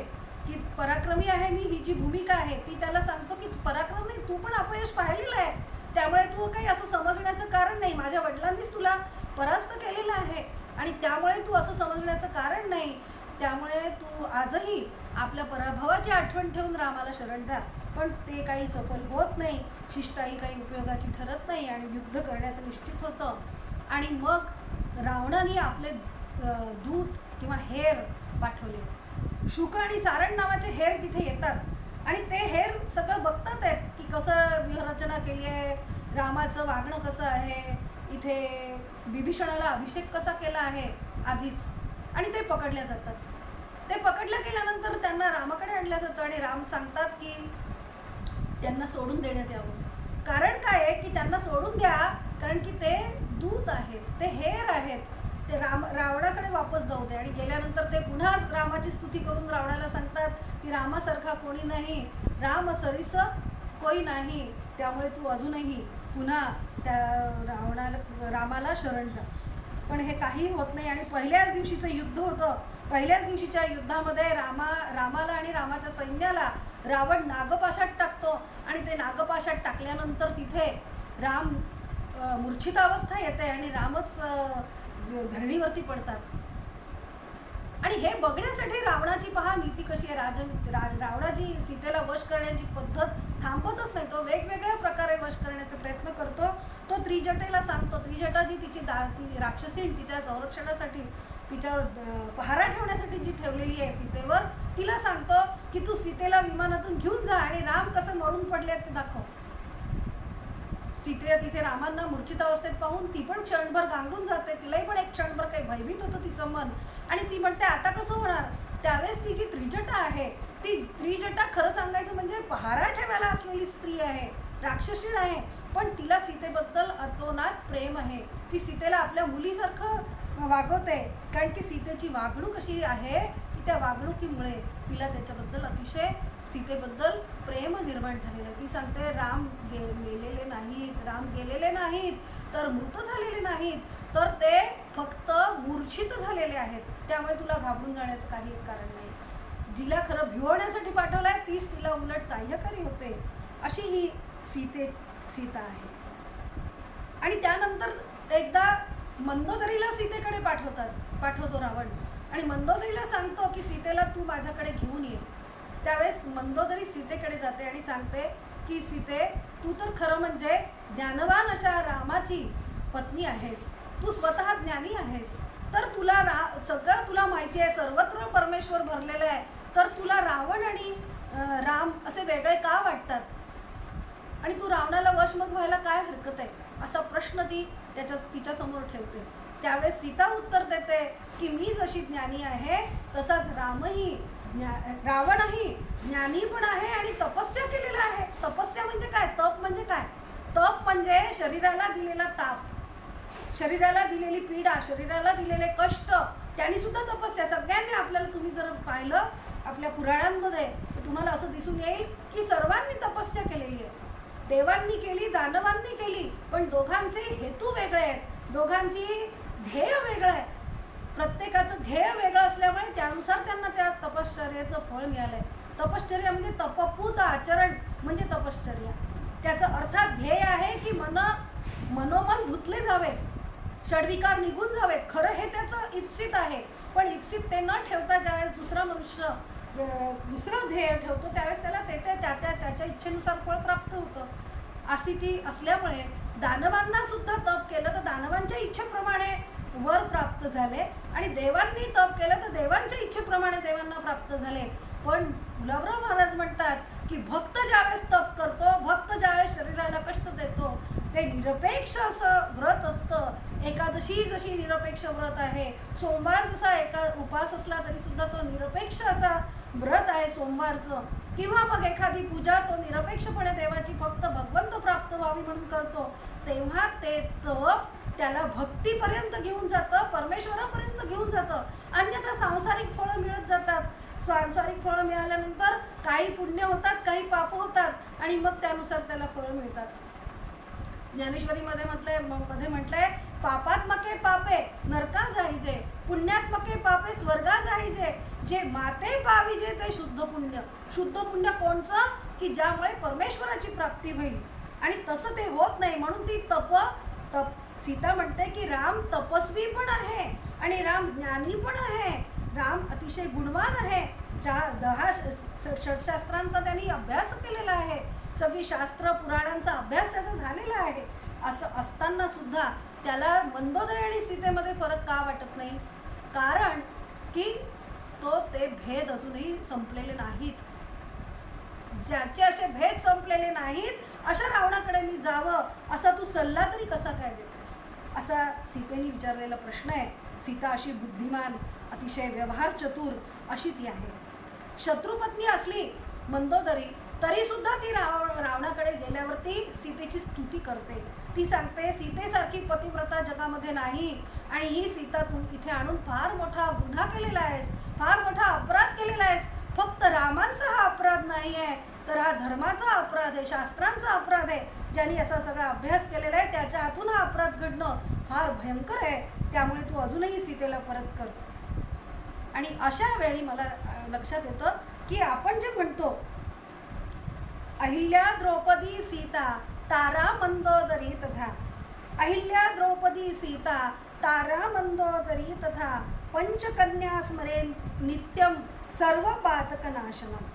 की पराक्रमी आहे मी, ही जी भूमिका आहे ती त्याला सांगतो की पराक्रम नाही, तू पण अपयश पाहिलेलं आहे, त्यामुळे तू काही असं समजण्याचं कारण नाही, माझ्या वडिलांनीच तुला परास्त केलेलं आहे आणि त्यामुळे तू असं समजण्याचं कारण नाही, त्यामुळे तू आजही आपल्या पराभवाची आठवण ठेवून रामाला शरण जा. पण ते काही सफल होत नाही, शिष्टाई काही उपयोगाची ठरत नाही आणि युद्ध करण्याचं निश्चित होतं. आणि मग रावणाने आपले दूत किंवा हेर पाठवले. शुक आणि सारण नावाचे हेर तिथे येतात आणि ते हेर सगळं बघतात आहेत की कसं व्यूहरचना केली आहे, रामाचं वागणं कसं आहे, इथे विभीषणाला अभिषेक कसा केला आहे आधीच. आणि ते पकडल्या जातात. ते पकडल्या गेल्यानंतर त्यांना रामाकडे आणलं जातं आणि राम सांगतात की त्यांना सोडून देण्यात यावं. कारण काय आहे की त्यांना सोडून द्या, कारण की ते दूत आहेत, ते हेर आहेत, ते रावणाकडे वापस जाऊ दे. आणि गेल्यानंतर ते पुन्हा रामाची स्तुती करून रावणाला सांगतात की रामासारखा कोणी नाही, राम सरीस कोई नाही, त्यामुळे तू अजूनही पुन्हा त्या रामाला शरण जा. पण हे काही होत नाही. आणि पहिल्याच दिवशीचं युद्ध होतं. पहिल्याच दिवशीच्या युद्धामध्ये रामाला आणि रामाच्या सैन्याला रावण नागपाशात टाकतो आणि ते नागपाशात टाकल्यानंतर तिथे राम मूर्छितावस्था येते आणि रामच धरणीवरती पडतात. आणि हे बघण्यासाठी रावणाची पहा नीती कशी आहे. रावणाची सीतेला वश करण्याची पद्धत थांबतच नाही, तो वेगवेगळ्या प्रकारे वश करण्याचा प्रयत्न करतो. तो त्रिजटेला सांगतो, त्रिजटा जी ती राक्षसीण तिच्या संरक्षणासाठी, तिच्यावर पहारा ठेवण्यासाठी जी ठेवलेली आहे सीतेवर, तिला सांगतो की तू सीतेला विमानातून घेऊन जा आणि राम कसं मरून पडले ते दाखव. सीते तिथे रामांना मूर्छित अवस्थेत पाहून ती पण क्षणभर गांगरून जाते, तिलाही पण एक क्षणभर काही भयभीत होतं तिचं मन. आणि ती म्हणते आता कसं होणार. त्यावेळेस ती जी त्रिजटा आहे, ती त्रिजटा खरं सांगायचं म्हणजे पहारा ठेवायला असलेली स्त्री आहे, राक्षसीण आहे, पण तिला सीतेबद्दल अतोनात प्रेम आहे. ती सीतेला आपल्या मुलीसारखं वागवते, कारण की सीतेची वागणूक अशी आहे की त्या वागणुकीमुळे तिला त्याच्याबद्दल अतिशय सीतेबद्दल प्रेम निर्माण झालेलं आहे. ती सांगते राम मेलेले नाहीत, राम गेलेले नाहीत, तर मृत झालेले नाहीत, तर ते फक्त मूर्छित झालेले आहेत, त्यामुळे तुला घाबरून जाण्याचं काही कारण नाही. जिला खरं भिवण्यासाठी पाठवलंय तीच तिला उलट सहाय्यकारी होते, अशी ही सीता आहे. आणि त्यानंतर एकदा मंदोदरीला सीतेकडे पाठवतो रावण, आणि मंदोदरीला सांगतो की सीतेला तू माझ्याकडे घेऊन ये. त्यावेळेस मंदोदरी सीतेकडे जाते आणि सांगते की सीते, तू तर खरं म्हणजे ज्ञानवान अशा रामाची पत्नी आहेस, तू स्वतः ज्ञानी आहेस, तर तुला सगळं तुला माहिती आहे, सर्वत्र परमेश्वर भरलेलं आहे, तर तुला रावण आणि राम असे वेगळे का वाटतात, आणि तू रावणाला वशमग व्हायला काय हरकत आहे, असा प्रश्न ती तिच्यासमोर ठेवते. त्यावेळेस सीता उत्तर देते की मी जशी ज्ञानी आहे तसाच रावणही ज्ञानी पण आहे आणि तपस्या केलेला आहे. तपस्या म्हणजे काय, तप म्हणजे काय, तप म्हणजे शरीराला दिलेला ताप, शरीराला दिलेली पीडा, शरीराला दिलेले कष्ट, त्यांनी सुद्धा तपस्या. सगळ्यांनी आपल्याला, तुम्ही जर पाहिलं आपल्या पुराणांमध्ये तर तुम्हाला असं दिसून येईल की सर्वांनी तपस्या केलेली आहे. देवांनी केली, दानवांनी केली, पण दोघांचे हेतू वेगळे आहेत, दोघांची ध्येय वेगळं आहे. प्रत्येकाचं ध्येय वेगळं असल्यामुळे त्यानुसार त्यांना त्या तपश्चर्याचं फळ मिळालंय. तपश्चर्या म्हणजे तपपूत आचरण म्हणजे तपश्चर्या. त्याचा अर्थात ध्येय आहे की मनोमन धुतले जावे, षड्विकार निघून जावेत. खरं हे त्याचं इप्सित आहे, पण इप्सित ते न ठेवता ज्यावेळेस दुसरा मनुष्य दुसरं ध्येय ठेवतो त्यावेळेस त्याला त्याच्या इच्छेनुसार फळ प्राप्त होतं. अशी ती असल्यामुळे दानवांना सुद्धा तप केलं तर दानवांच्या इच्छेप्रमाणे वर प्राप्त झाले, आणि देवांनी तप केलं तर देवांच्या इच्छेप्रमाणे देवांना प्राप्त झाले. पण गुलाबराव महाराज म्हणतात की भक्त ज्यावेळेस तप करतो, भक्त ज्यावेळेस शरीराला कष्ट देतो, ते निरपेक्ष असं व्रत असतं. एकादशी जशी निरपेक्ष व्रत आहे, सोमवार जसा उपास असला तरी सुद्धा तो निरपेक्ष असा व्रत आहे सोमवारचं, किंवा मग एखादी पूजा तो निरपेक्षपणे देवाची फक्त भगवंत प्राप्त व्हावी म्हणून करतो, तेव्हा ते तप त्याला भक्तीपर्यंत घेऊन जातं, परमेश्वरापर्यंत घेऊन जातं. अन्यथा सांसारिक फळं मिळत जातात. सांसारिक फळं मिळाल्यानंतर काही पुण्य होतात, काही पाप होतात, आणि मग त्यानुसार त्याला फळं मिळतात. ज्ञानेश्वरीमध्ये म्हटलंय पापात्मके पापे नरका जाईजे, पुण्यात्मके पापे स्वर्गा जाईजे, जे माते पाविजे ते शुद्ध पुण्य. शुद्ध पुण्य कोणचं, की ज्यामुळे परमेश्वराची प्राप्ती होईल, आणि तसं ते होत नाही. म्हणून ती सीता म्हणते की राम तपस्वी पण आहे आणि राम ज्ञानी पण आहे, राम अतिशय गुणवान आहे, 10 षटशास्त्रांचा त्यांनी अभ्यास केलेला आहे, सगळी शास्त्र पुराणांचा अभ्यास त्याचा झालेला आहे. असं असताना सुद्धा त्याला मंदोदरी आणि सीतेमध्ये फरक का वाटत नाही, कारण की ते भेद अजूनही संपलेले नाहीत. ज्याचे असे भेद संपलेले नाहीत अशा रावणाकडे मी जावं असा तू सल्ला तरी कसा काय देतेस, असा सीतेने विचारलेला प्रश्न आहे. सीता अशी बुद्धिमान, अतिशय व्यवहार चतुर अशी ती आहे. शत्रुपत्नी असली मंदोदरी तरी सुद्धा ती रावणाकडे गेल्यावरती सीतेची स्तुती करते. ती सांगते सीतेसारखी पतिव्रता जगामध्ये नाही, आणि ही सीता तू इथे आणून फार मोठा गुन्हा केलेला आहेस, फार मोठा अपराध केलेला आहेस. फक्त रामांचा हा अपराध नाही आहे, तर हा धर्माचा अपराध आहे, शास्त्रांचा अपराध आहे. ज्यांनी असा सगळा अभ्यास केलेला आहे त्याच्या हातून हा अपराध घडणं फार भयंकर आहे. त्यामुळे तू अजूनही सीतेला परत कर. आणि अशा वेळी मला लक्षात येतं की आपण जे म्हणतो अहिल्या द्रौपदी सीता तारा मंदोदरी तथा, अहिल्या द्रौपदी सीता तारा मंदोदरी तथा, पंचकन्या स्मरे नित्यम सर्व पातकनाशनम.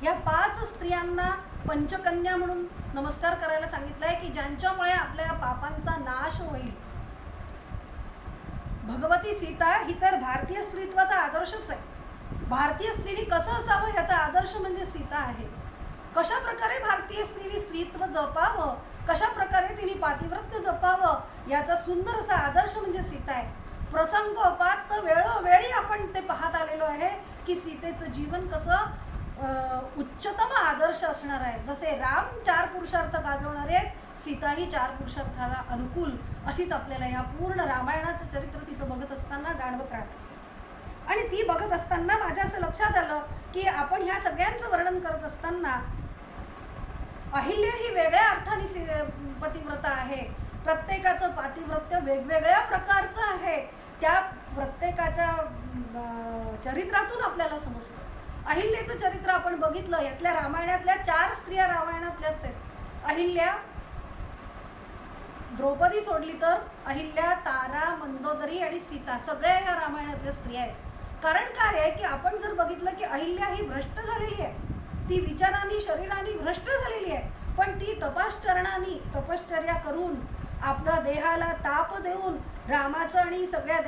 या 5 स्त्रियांना पंचकन्या म्हणून नमस्कार करायला सांगितलंय की ज्यांच्यामुळे आपल्या पापांचा नाश होईल. भगवती सीता ही तर भारतीय स्त्रीत्वाचा आदर्शच आहे. भारतीय स्त्रीने कसं असावं याचा आदर्श म्हणजे सीता आहे. कशा प्रकारे भारतीय स्त्रीने स्त्रीत्व जपावं, कशा प्रकारे तिने पातिव्रत्य जपावं याचा सुंदर असा आदर्श म्हणजे सीता आहे. प्रसंगोपात वेळोवेळी आपण ते पाहत आलेलो आहे की सीतेचं जीवन कसं उच्चतम आदर्श असणार आहे. जसे राम 4 पुरुषार्थ गाजवणारे आहेत, सीता ही 4 पुरुषार्थाला अनुकूल अशीच आपल्याला या पूर्ण रामायणाचं चरित्र तिचं बघत असताना जाणवत राहते. आणि ती बघत असताना माझ्या असं लक्षात आलं की आपण ह्या सगळ्यांचं वर्णन करत असताना अहिल्या ही वेगळ्या अर्थाने पतिव्रता आहे, प्रत्येकाचं पातिव्रत्य वेगवेगळ्या प्रकारचं आहे. त्या प्रत्येकाच्या चरित्रातून आपल्याला समजतं. अहिल्याचं चरित्र आपण बघितलं, यातल्या रामायणातल्या 4 स्त्रिया रामायणातल्याच आहेत. अहिल्या, द्रौपदी सोडली तर अहिल्या, तारा, मंदोदरी आणि सीता सगळ्या ह्या रामायणातल्या स्त्रिया आहेत. कारण काय आहे की आपण जर बघितलं की अहिल्या ही भ्रष्ट झालेली आहे, ती विचारांनी शरीराने भ्रष्ट झालेली आहे, पण ती तपश्चर्या करून आपल्या देहाला ताप देऊन रामाचं आणि सगळ्या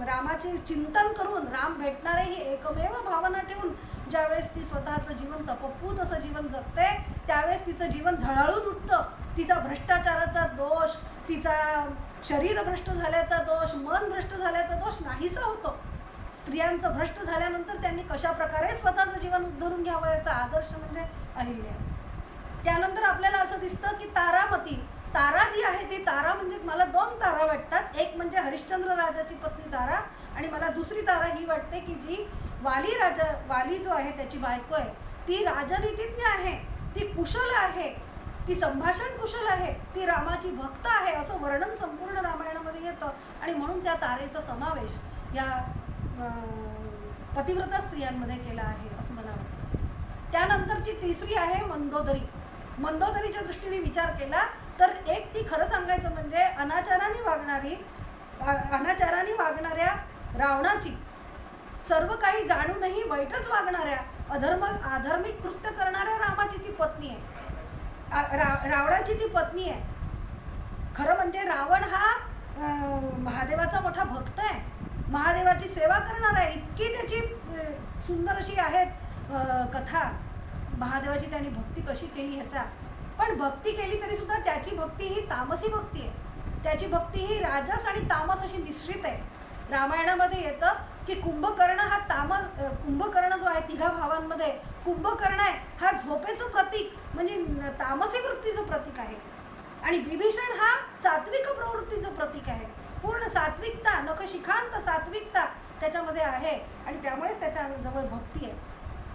रामाचे चिंतन करून राम भेटणारे ही एकमेव भावना ठेवून ज्यावेळेस ती स्वतःचं जीवन तपपूत असं जीवन जगते, त्यावेळेस तिचं जीवन झळाळून उठतं. तिचा भ्रष्टाचाराचा दोष, तिचा शरीर भ्रष्ट झाल्याचा दोष, मन भ्रष्ट झाल्याचा दोष नाहीसा होतो. स्त्रियांचं भ्रष्ट झाल्यानंतर त्यांनी कशा प्रकारे स्वतःचं जीवन उद्धरून घ्यावं याचा आदर्श म्हणजे अहिल्या. त्यानंतर आपल्याला असं दिसतं की तारा जी आहे ती तारा म्हणजे मला 2 तारा वाटतात. एक म्हणजे हरिश्चंद्र राजाची पत्नी तारा आणि मला दुसरी तारा ही वाटते की जी वाली जो आहे त्याची बायको आहे, ती राजनीतिज्ञ आहे, ती कुशल आहे, ती संभाषण कुशल आहे, ती रामाची भक्त आहे असं वर्णन संपूर्ण रामायणामध्ये येतं. आणि म्हणून त्या तारेचा समावेश या पतिव्रता स्त्रियांमध्ये केला आहे असं मला वाटतं. त्यानंतरची तिसरी आहे मंदोदरी. मंदोदरीच्या दृष्टीने विचार केला तर एक ती खरं सांगायचं म्हणजे अनाचाराने वागणाऱ्या रावणाची, सर्व काही जाणूनही वाईटच वागणाऱ्या अधार्मिक कृत्य करणाऱ्या रामाची ती पत्नी आहे, रावणाची ती पत्नी आहे. खरं म्हणजे रावण हा महादेवाचा मोठा भक्त आहे, महादेवाची सेवा करणार आहे. इतकी त्याची सुंदर अशी आहेत कथा महादेवाची, त्यांनी भक्ती कशी केली ह्याचा. पण भक्ती केली तरी सुद्धा त्याची भक्ती ही तामसी भक्ती आहे. त्याची भक्ती ही राजस आणि तामस अशी मिश्रित आहे. रामायणामध्ये येतं की कुंभकर्ण जो आहे 3 भावांमध्ये कुंभकर्ण आहे हा झोपेचं प्रतीक म्हणजे तामसी वृत्तीचं प्रतीक आहे आणि विभीषण हा सात्विक प्रवृत्तीचं प्रतीक आहे. पूर्ण सात्विकता, नखशिखांत सात्विकता त्याच्यामध्ये आहे आणि त्यामुळेच त्याच्या जवळ भक्ती आहे.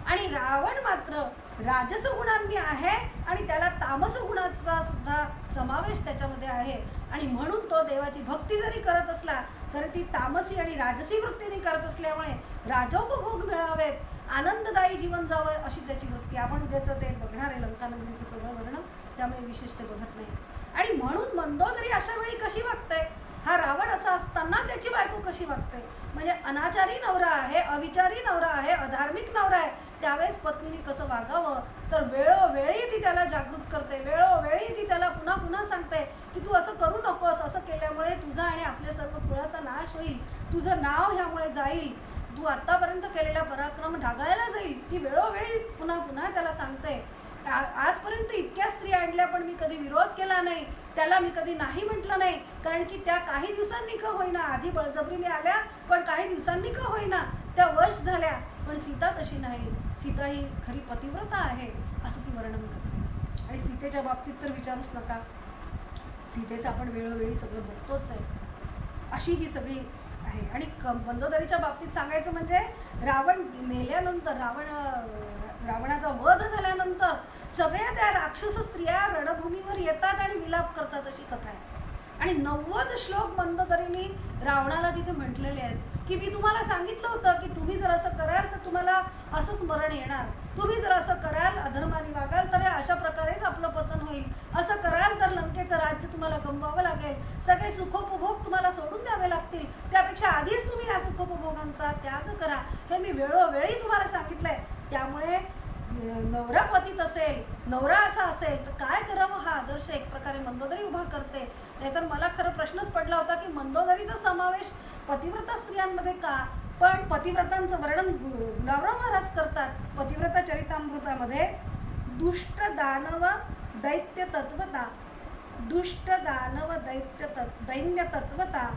आणि रावण मात्र राजस गुणांनी आहे आणि त्याला तामस गुणाचा सुद्धा समावेश त्याच्यामध्ये आहे आणि म्हणून तो देवाची भक्ती जरी करत असला तरी ती तामसी आणि राजसी वृत्तीने करत असल्यामुळे राजोपभोग मिळावेत, आनंददायी जीवन जावं अशी त्याची वृत्ती. आपण उद्याचं ते बघणार आहे लंकानगरीचं सगळं वर्णन, त्यामुळे विशेष ते बघत नाही. आणि म्हणून मंदोदरी अशा वेळी कशी वागते, हा रावण असा असताना त्याची बायको कशी वागते म्हणजे अनाचारी नवरा आहे, अविचारी नवरा आहे, अधार्मिक नवरा आहे, त्यावेळेस पत्नीने कसं वागावं तर वेळोवेळी ती त्याला जागृत करते, वेळोवेळी ती त्याला पुन्हा पुन्हा सांगते की तू असं करू नकोस, असं केल्यामुळे तुझा आणि आपल्या सर्व कुळाचा नाश होईल, तुझं नाव ह्यामुळे जाईल, तू आत्तापर्यंत केलेला पराक्रम ढागायला जाईल. ती वेळोवेळी पुन्हा पुन्हा त्याला सांगते. आजपर्यंत इतक्या स्त्री आणल्या पण मी कधी विरोध केला नाही, त्याला मी कधी नाही म्हटलं नाही, कारण की त्या काही दिवसांनी का होईना, आधी बळजबरीने आल्या पण काही दिवसांनी का होईना त्या वश झाल्या. पण सीता तशी नाही, सीता ही खरी पतिव्रता आहे असं ती वर्णन करते. आणि सीतेच्या बाबतीत तर विचारूच नका, सीतेचं आपण वेळोवेळी सगळं बघतोच आहे, अशी ही सगळी आहे. आणि मंदोदरीच्या बाबतीत सांगायचं म्हणजे रावण मेल्यानंतर, रावणाचा वध झाल्यानंतर सगळ्या त्या राक्षस स्त्रिया रणभूमीवर येतात आणि विलाप करतात अशी कथा आहे. आणि 90 श्लोक मंदोदरीने रावणाला तिथे म्हटलेले आहेत की मी तुम्हाला सांगितलं होतं की तुम्ही जर असं कराल तर तुम्हाला असंच मरण येणार, तुम्ही जर असं कराल अधर्माने वागाल तर अशा प्रकारेच आपलं पतन होईल, असं कराल तर लंकेचं राज्य तुम्हाला गमवावं लागेल, सगळे सुखोपभोग तुम्हाला सोडून द्यावे लागतील, त्यापेक्षा आधीच तुम्ही या सुखोपभोगांचा त्याग करा, हे मी वेळोवेळी तुम्हाला सांगितलंय. त्यामुळे नवरा पतित असेल, नवरा असा असेल तर काय करावं हा आदर्श एक प्रकारे मंदोदरी उभा करते. नाहीतर मला खरं प्रश्नच पडला होता की मंदोदरीचा समावेश पतिव्रता स्त्रियांमध्ये का, पण पतिव्रतांचं वर्णन गुलाबराव महाराज करतात पतिव्रता चरितामृतामध्ये. दुष्ट दानव दैत्य दैन्य तत्वता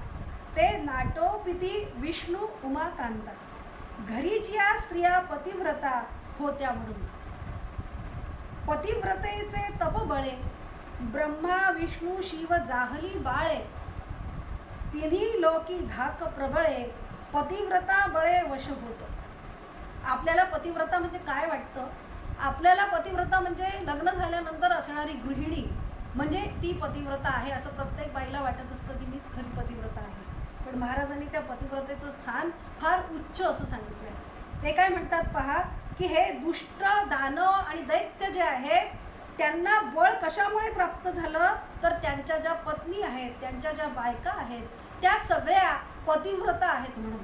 ते नाटोपिती विष्णू उमाकांता, घरीच्या स्त्रिया पतिव्रता होत्या म्हणून. पतिव्रतेचे तपबळे ब्रह्मा विष्णू शिव जाहली बाळे, तिन्ही लोकी धाक प्रबळे, पतिव्रता बळे वश होत. आपल्याला पतिव्रता म्हणजे काय वाटतं? आपल्याला पतिव्रता म्हणजे लग्न झाल्यानंतर असणारी गृहिणी, म्हणजे ती पतिव्रता आहे असं प्रत्येक बाईला वाटत असतं की मीच खरी पतिव्रता आहे. पण महाराजांनी त्या पतिव्रतेचं स्थान फार उच्च असं सांगितलं आहे. ते काय म्हणतात पहा, की हे दुष्ट दानव आणि दैत्य जे आहेत त्यांना बळ कशामुळे प्राप्त झालं, तर त्यांच्या ज्या पत्नी आहेत, त्यांच्या ज्या बायका आहेत, त्या सगळ्या पतिव्रता आहेत म्हणून.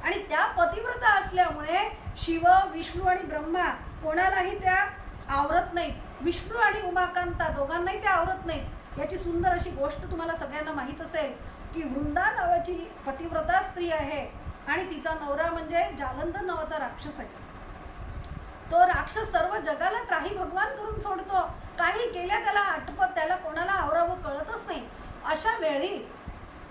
आणि त्या पतिव्रता असल्यामुळे शिव, विष्णू आणि ब्रह्मा कोणालाही त्या आवरत नाहीत. विष्णू आणि उमाकांता दोघांनाही त्या आवरत नाहीत. याची सुंदर अशी गोष्ट तुम्हाला सगळ्यांना माहीत असेल की वृंदा नावाची पतिव्रता स्त्री आहे आणि तिचा नवरा म्हणजे जालंधर नावाचा राक्षस आहे. तो राक्षस सर्व जगाला त्राही भगवान करून सोडतो. काही केल्या त्याला आटपत, त्याला कोणाला आवरावं कळतच नाही. अशा वेळी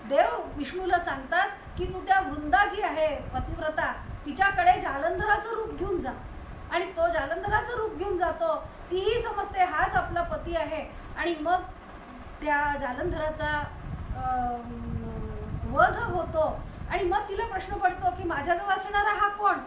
देव विष्णूला सांगतात की तू त्या वृंदा जी आहे पतिव्रता तिच्याकडे जालंधराचं रूप घेऊन जा. आणि तो जालंधराचं रूप घेऊन जातो. तीही समजते हाच आपला पती आहे. आणि मग त्या जालंधराचा वध होतो. आणि मग तिला प्रश्न पडतो की माझ्याजवळ असणारा हा कोण?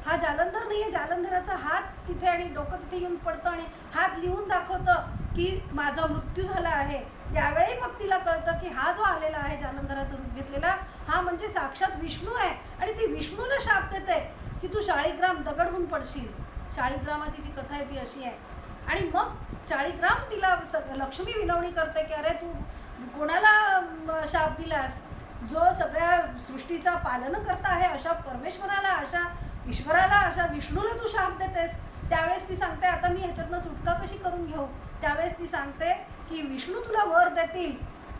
हा जालंधर नाही आहे. जालंधराचा हात तिथे आणि डोकं तिथे येऊन पडतं आणि हात लिहून दाखवतं की माझा मृत्यू झाला आहे. त्यावेळी मग तिला कळतं की हा जो आलेला आहे जालंधराचं रूप घेतलेला हा म्हणजे साक्षात विष्णू आहे. आणि ती विष्णूला शाप देते की तू शाळीग्राम दगड होऊन पडशील. शाळीग्रामाची जी कथा आहे ती अशी आहे. आणि मग शाळीग्राम तिला लक्ष्मी विनवणी करते की अरे तू कोणाला शाप दिलास? जो सगळ्या सृष्टीचा पालन करता आहे अशा परमेश्वराला, अशा ईश्वराला, अशा विष्णूला तू शाप देतेस. त्यावेळेस ती सांगते आता मी ह्याच्यातनं सुटका कशी करून घेऊ. त्यावेळेस ती सांगते की विष्णू तुला वर देतील.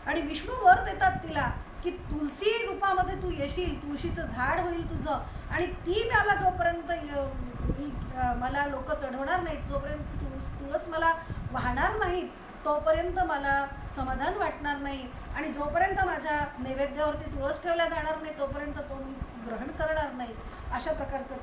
आणि विष्णू वर देतात तिला की तुलसी रूपामध्ये तू येशील, तुळशीचं झाड होईल तुझं. आणि ती मला जोपर्यंत मला लोक चढवणार नाहीत, जोपर्यंत तुळस मला वाहणार नाहीत तोपर्यंत मला समाधान वाटणार नाही. आणि जोपर्यंत माझ्या नैवेद्यावरती तुळस ठेवल्या जाणार नाही तोपर्यंत तो मी ग्रहण करणार नाही. अशा प्रकारचं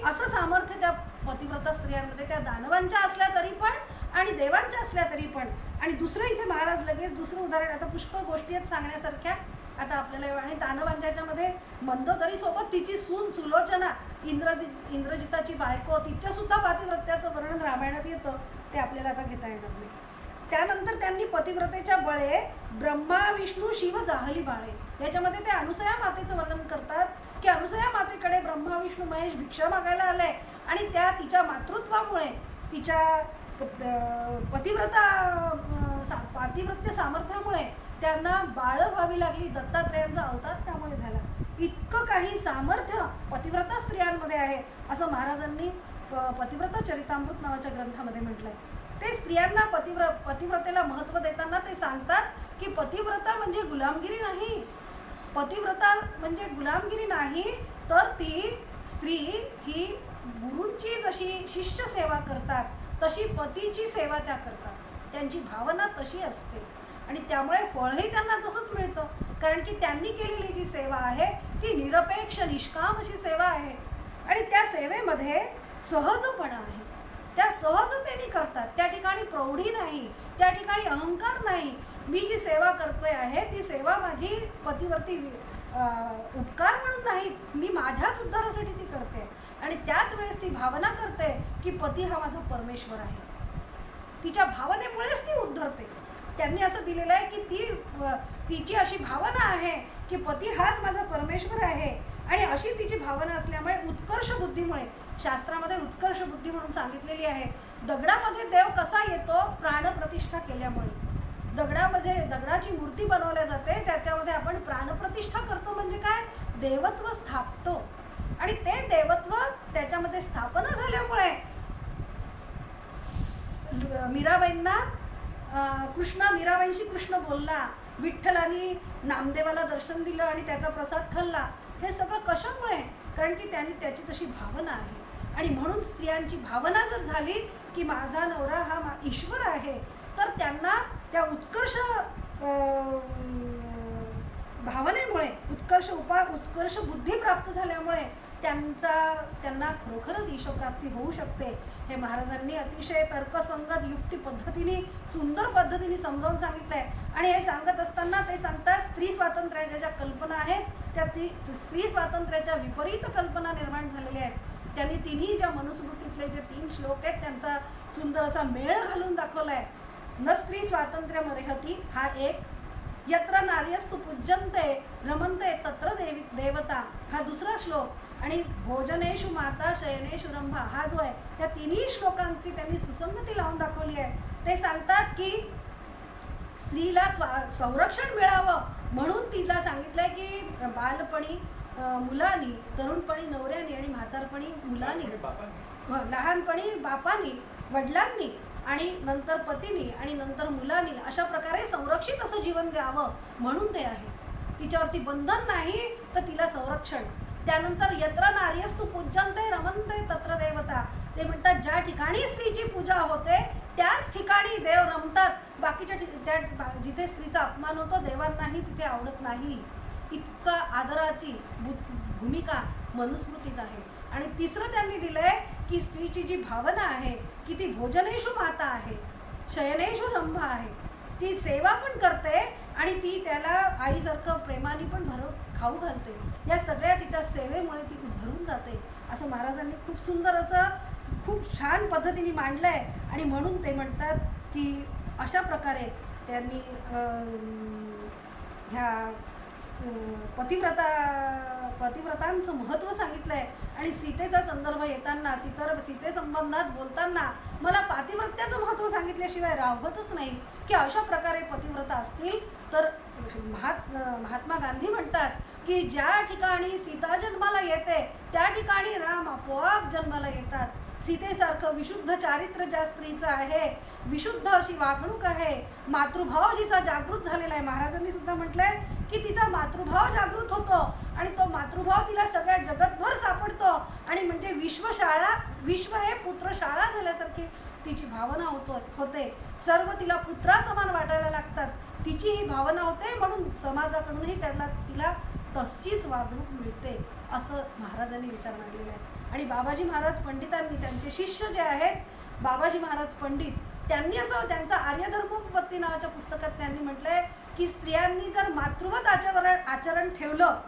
असं सामर्थ्य त्या पतिव्रता स्त्रियांमध्ये, त्या दानवांच्या असल्या तरी पण आणि देवांच्या असल्या तरी पण. आणि दुसरं इथे महाराज लगेच दुसरं उदाहरण, आता पुष्कळ गोष्टी आहेत सांगण्यासारख्या. आता आपल्याला आणि दानवांच्या ह्याच्यामध्ये मंदोदरीसोबत तिची सून सुलोचना, इंद्रजिताची बायको, तिच्यासुद्धा पतिव्रत्याचं वर्णन रामायणात येतं. ते आपल्याला आता घेता येणार नाही. त्यानंतर त्यांनी पतिव्रतेच्या बळे ब्रह्मा, विष्णू, शिव जाहली बाळे. याच्यामध्ये ते अनुसया मातेचं वर्णन करतात की अनुसया मातेकडे ब्रह्मा, विष्णू, महेश भिक्षा मागायला आले. आणि त्या तिच्या मातृत्वामुळे, तिच्या पातिव्रत्य सामर्थ्यामुळे त्यांना बाळं व्हावी लागली. दत्तात्रेयांचा अवतार त्यामुळे झाला. इतकं काही सामर्थ्य पतिव्रता स्त्रियांमध्ये आहे असं महाराजांनी पतिव्रता चरितामृत नावाच्या ग्रंथामध्ये म्हटलंय. ते स्त्रियांना पतिव्रतेला महत्त्व देताना ते सांगतात की पतिव्रता म्हणजे गुलामगिरी नाही. पतिव्रता म्हणजे गुलामगिरी नाही, तर ती स्त्री ही गुरूंची जशी शिष्य सेवा करतात तशी पतीची सेवा त्या करतात. त्यांची भावना तशी असते आणि त्यामुळे फळही त्यांना तसंच मिळतं. कारण की त्यांनी केलेली जी सेवा आहे ती निरपेक्ष निष्काम अशी सेवा आहे. आणि त्या सेवेमध्ये सहजपणा आहे. त्या सहजतेने करतात. त्या ठिकाणी प्रौढी नाही, त्या ठिकाणी अहंकार नाही. मी जी सेवा करतोय आहे ती सेवा माझी पतिवरती उपकार म्हणून नाही, मी माझ्याच उद्धारासाठी ती करते. आणि त्याच वेळेस ती भावना करते की पती हा माझा परमेश्वर आहे. तिच्या भावनेमुळेच ती उद्धरते. त्यांनी असं दिलेलं आहे की तिची अशी भावना आहे की पती हाच माझा परमेश्वर आहे. आणि अशी तिची भावना असल्यामुळे उत्कर्ष बुद्धीमुळे, शास्त्रामध्ये उत्कर्ष बुद्धी म्हणून सांगितलेली आहे. दगडामध्ये देव कसा येतो? प्राणप्रतिष्ठा केल्यामुळे. दगडाची मूर्ती बनवल्या जाते, त्याच्यामध्ये आपण प्राणप्रतिष्ठा करतो. म्हणजे काय? देवत्व स्थापतो. आणि ते देवत्व त्याच्यामध्ये स्थापना झाल्यामुळे मीराबाईंशी कृष्ण बोलला, विठ्ठलानी नामदेवाला दर्शन दिलं आणि त्याचा प्रसाद खाल्ला. हे सगळं कशामुळे? कारण की त्यांनी त्याची तशी भावना आहे. आणि म्हणून स्त्रियांची भावना जर झाली की माझा नवरा हा ईश्वर आहे, तर त्यांना त्या उत्कर्ष भावनेमुळे, उत्कर्ष बुद्धी प्राप्त झाल्यामुळे त्यांना खरोखरच ईशप्राप्ती होऊ शकते. हे महाराजांनी अतिशय तर्कसंगत युक्ती पद्धतीने, सुंदर पद्धतीने समजावून सांगितलं आहे. आणि हे सांगत असताना ते सांगतात स्त्री स्वातंत्र्याच्या ज्या कल्पना आहेत त्या स्त्री स्वातंत्र्याच्या विपरीत कल्पना निर्माण झालेल्या आहेत. त्यांनी तिन्ही ज्या मनुस्मृतीतले जे 3 श्लोक आहेत त्यांचा सुंदर असा मेळ घालून दाखवला आहे. न स्त्री स्वातंत्र्य मर्हती हा एक, यत्र नार्यस्तु पूज्यन्ते रमन्ते तत्र देवता हा दुसरा श्लोक, आणि भोजनेषु माता शयनेषु रंभा हा जो आहे, या तिन्ही श्लोकांची त्यांनी सुसंगती लावून दाखवली आहे. ते सांगतात की स्त्रीला संरक्षण मिळावं म्हणून तिला सांगितलंय की बालपणी मुलांनी, तरुणपणी नवऱ्यानी आणि म्हातारपणी मुलांनी, लहानपणी बापानी, वडिलांनी आणि नंतर पतीनी आणि नंतर मुलांनी अशा प्रकारे संरक्षित असं जीवन द्यावं म्हणून ते आहे. तिच्यावरती बंधन नाही तर तिला संरक्षण. त्यानंतर यत्र नार्यस्तु पूज्यन्ते रमन्ते तत्र देवता, ते म्हणतात ज्या ठिकाणी स्त्रीची पूजा होते त्याच ठिकाणी देव रमतात. बाकीच्या त्या जिथे स्त्रीचा अपमान होतो देवांनाही तिथे आवडत नाही. इतका आदराची भूमिका मनुस्मृतीत आहे. आणि तिसरं त्यांनी दिलंय की स्त्रीची जी भावना आहे की ती भोजनेषु माता आहे, शयनेषु रंभा आहे, ती सेवा पण करते आणि ती त्याला आईसारखं प्रेमाने पण खाऊ घालते. या सगळ्या तिच्या सेवेमुळे ती उद्धरून जाते असं महाराजांनी खूप सुंदर असं खूप छान पद्धतीने मांडलं आहे. आणि म्हणून ते म्हणतात की अशा प्रकारे त्यांनी ह्या पतिव्रतांचं महत्त्व सांगितलं आहे. आणि सीतेचा संदर्भ येताना सीतेसंबंधात बोलताना मला पातिव्रत्याचं महत्त्व सांगितल्याशिवाय राहतच नाही की अशा प्रकारे पतिव्रता असतील तर महात्मा गांधी म्हणतात की ज्या ठिकाणी सीता जन्माला येते त्या ठिकाणी राम आपोआप जन्माला येतात. सीतेसारखं विशुद्ध चारित्र्य ज्या स्त्रीचं आहे, विशुद्ध अशी वागणूक आहे, मातृभाव जिचा जागृत झालेला आहे. महाराजांनी सुद्धा म्हटलंय की तिचा मातृभाव जागृत होतो आणि तो मातृभाव तिला सगळ्या जगतभर सापडतो. आणि म्हणजे विश्व हे पुत्रशाळा झाल्यासारखी तिची भावना होते. सर्व तिला पुत्रासमान वाटायला लागतात. तिची ही भावना होते म्हणून समाजाकडूनही तिला तशीच वागणूक मिळते असं महाराजांनी विचार मांडलेला आहे. आणि बाबाजी महाराज पंडितांनी त्यांचे शिष्य जे आहेत बाबाजी महाराज पंडित, त्यांनी असं त्यांचं आर्यधर्मोपत्ती नावाच्या पुस्तकात त्यांनी म्हटलंय की स्त्रियांनी जर मातृवत आचरण ठेवलं,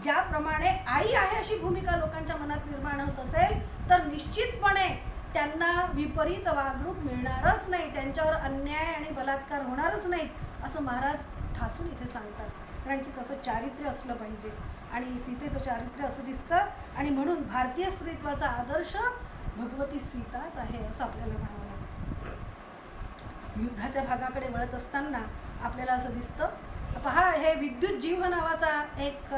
ज्याप्रमाणे आई आहे अशी भूमिका लोकांच्या मनात निर्माण होत असेल तर निश्चितपणे त्यांना विपरीत वागणूक मिळणारच नाही, त्यांच्यावर अन्याय आणि बलात्कार होणारच नाहीत असं महाराज ठासून इथे सांगतात. कारण की तसं चारित्र्य असलं पाहिजे आणि सीतेचं चारित्र्य असं दिसतं. आणि म्हणून भारतीय स्त्रीत्वाचा आदर्श भगवती सीताच आहे असं आपल्याला म्हणावं लागतं. युद्धाच्या भागाकडे वळत असताना आपल्याला असं दिसतं, पहा हे विद्युत जीव नावाचा एक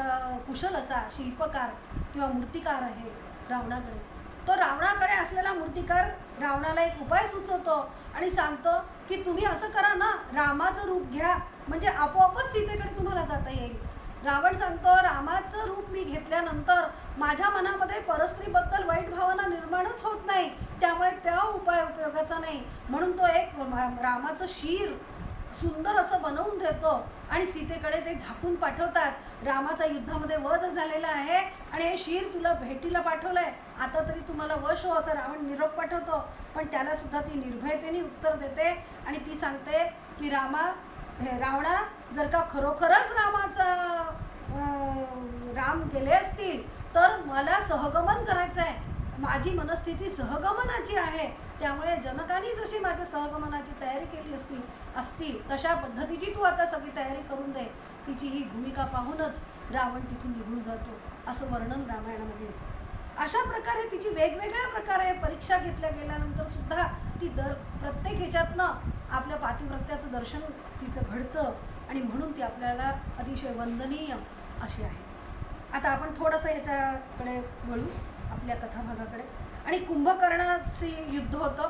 कुशल असा शिल्पकार किंवा मूर्तिकार आहे रावणाकडे. तो रावणाकडे असलेला मूर्तिकार रावणाला एक उपाय सुचवतो आणि सांगतो की तुम्ही असं करा ना, रामाचं रूप घ्या म्हणजे आपोआपच सीतेकडे तुम्हाला जाता येईल. रावण सांगतो रामाचं रूप मी घेतल्यानंतर माझ्या मनामध्ये परस्त्रीबद्दल वाईट भावना निर्माणच होत नाही, त्यामुळे त्या उपाय उपयोगाचा नाही. म्हणून तो एक रामाचं शीर सुंदर असं बनवून देतो आणि सीतेकडे ते झाकून पाठवतात. रामाचा युद्धामध्ये वध झालेला आहे आणि हे शीर तुला भेटीला पाठवलंय, आता तरी तुम्हाला वश हो असं रावण निरोप पाठवतो. पण त्याला सुद्धा ती निर्भयतेने उत्तर देते आणि ती सांगते की रावणा जर का खरोखरच राम गेले असतील तर मला सहगमन करायचं आहे, माझी मनस्थिती सहगमनाची आहे. त्यामुळे जनकाने जशी माझ्या सहगमनाची तयारी केली असती तशा पद्धतीची तू आता सगळी तयारी करून दे. तिची ही भूमिका पाहूनच रावण तिथून निघून जातो असं वर्णन रामायणामध्ये येतं. अशा प्रकारे तिची वेगवेगळ्या प्रकारे परीक्षा घेतल्या गेल्यानंतर सुद्धा ती प्रत्येक ह्याच्यातनं आपल्या पातिव्रत्याचं दर्शन तिचं घडतं आणि म्हणून ती आपल्याला अतिशय वंदनीय अशी आहे. आता आपण थोडंसं याच्याकडे वळू आपल्या कथाभागाकडे. आणि कुंभकर्णाशी युद्ध होतं.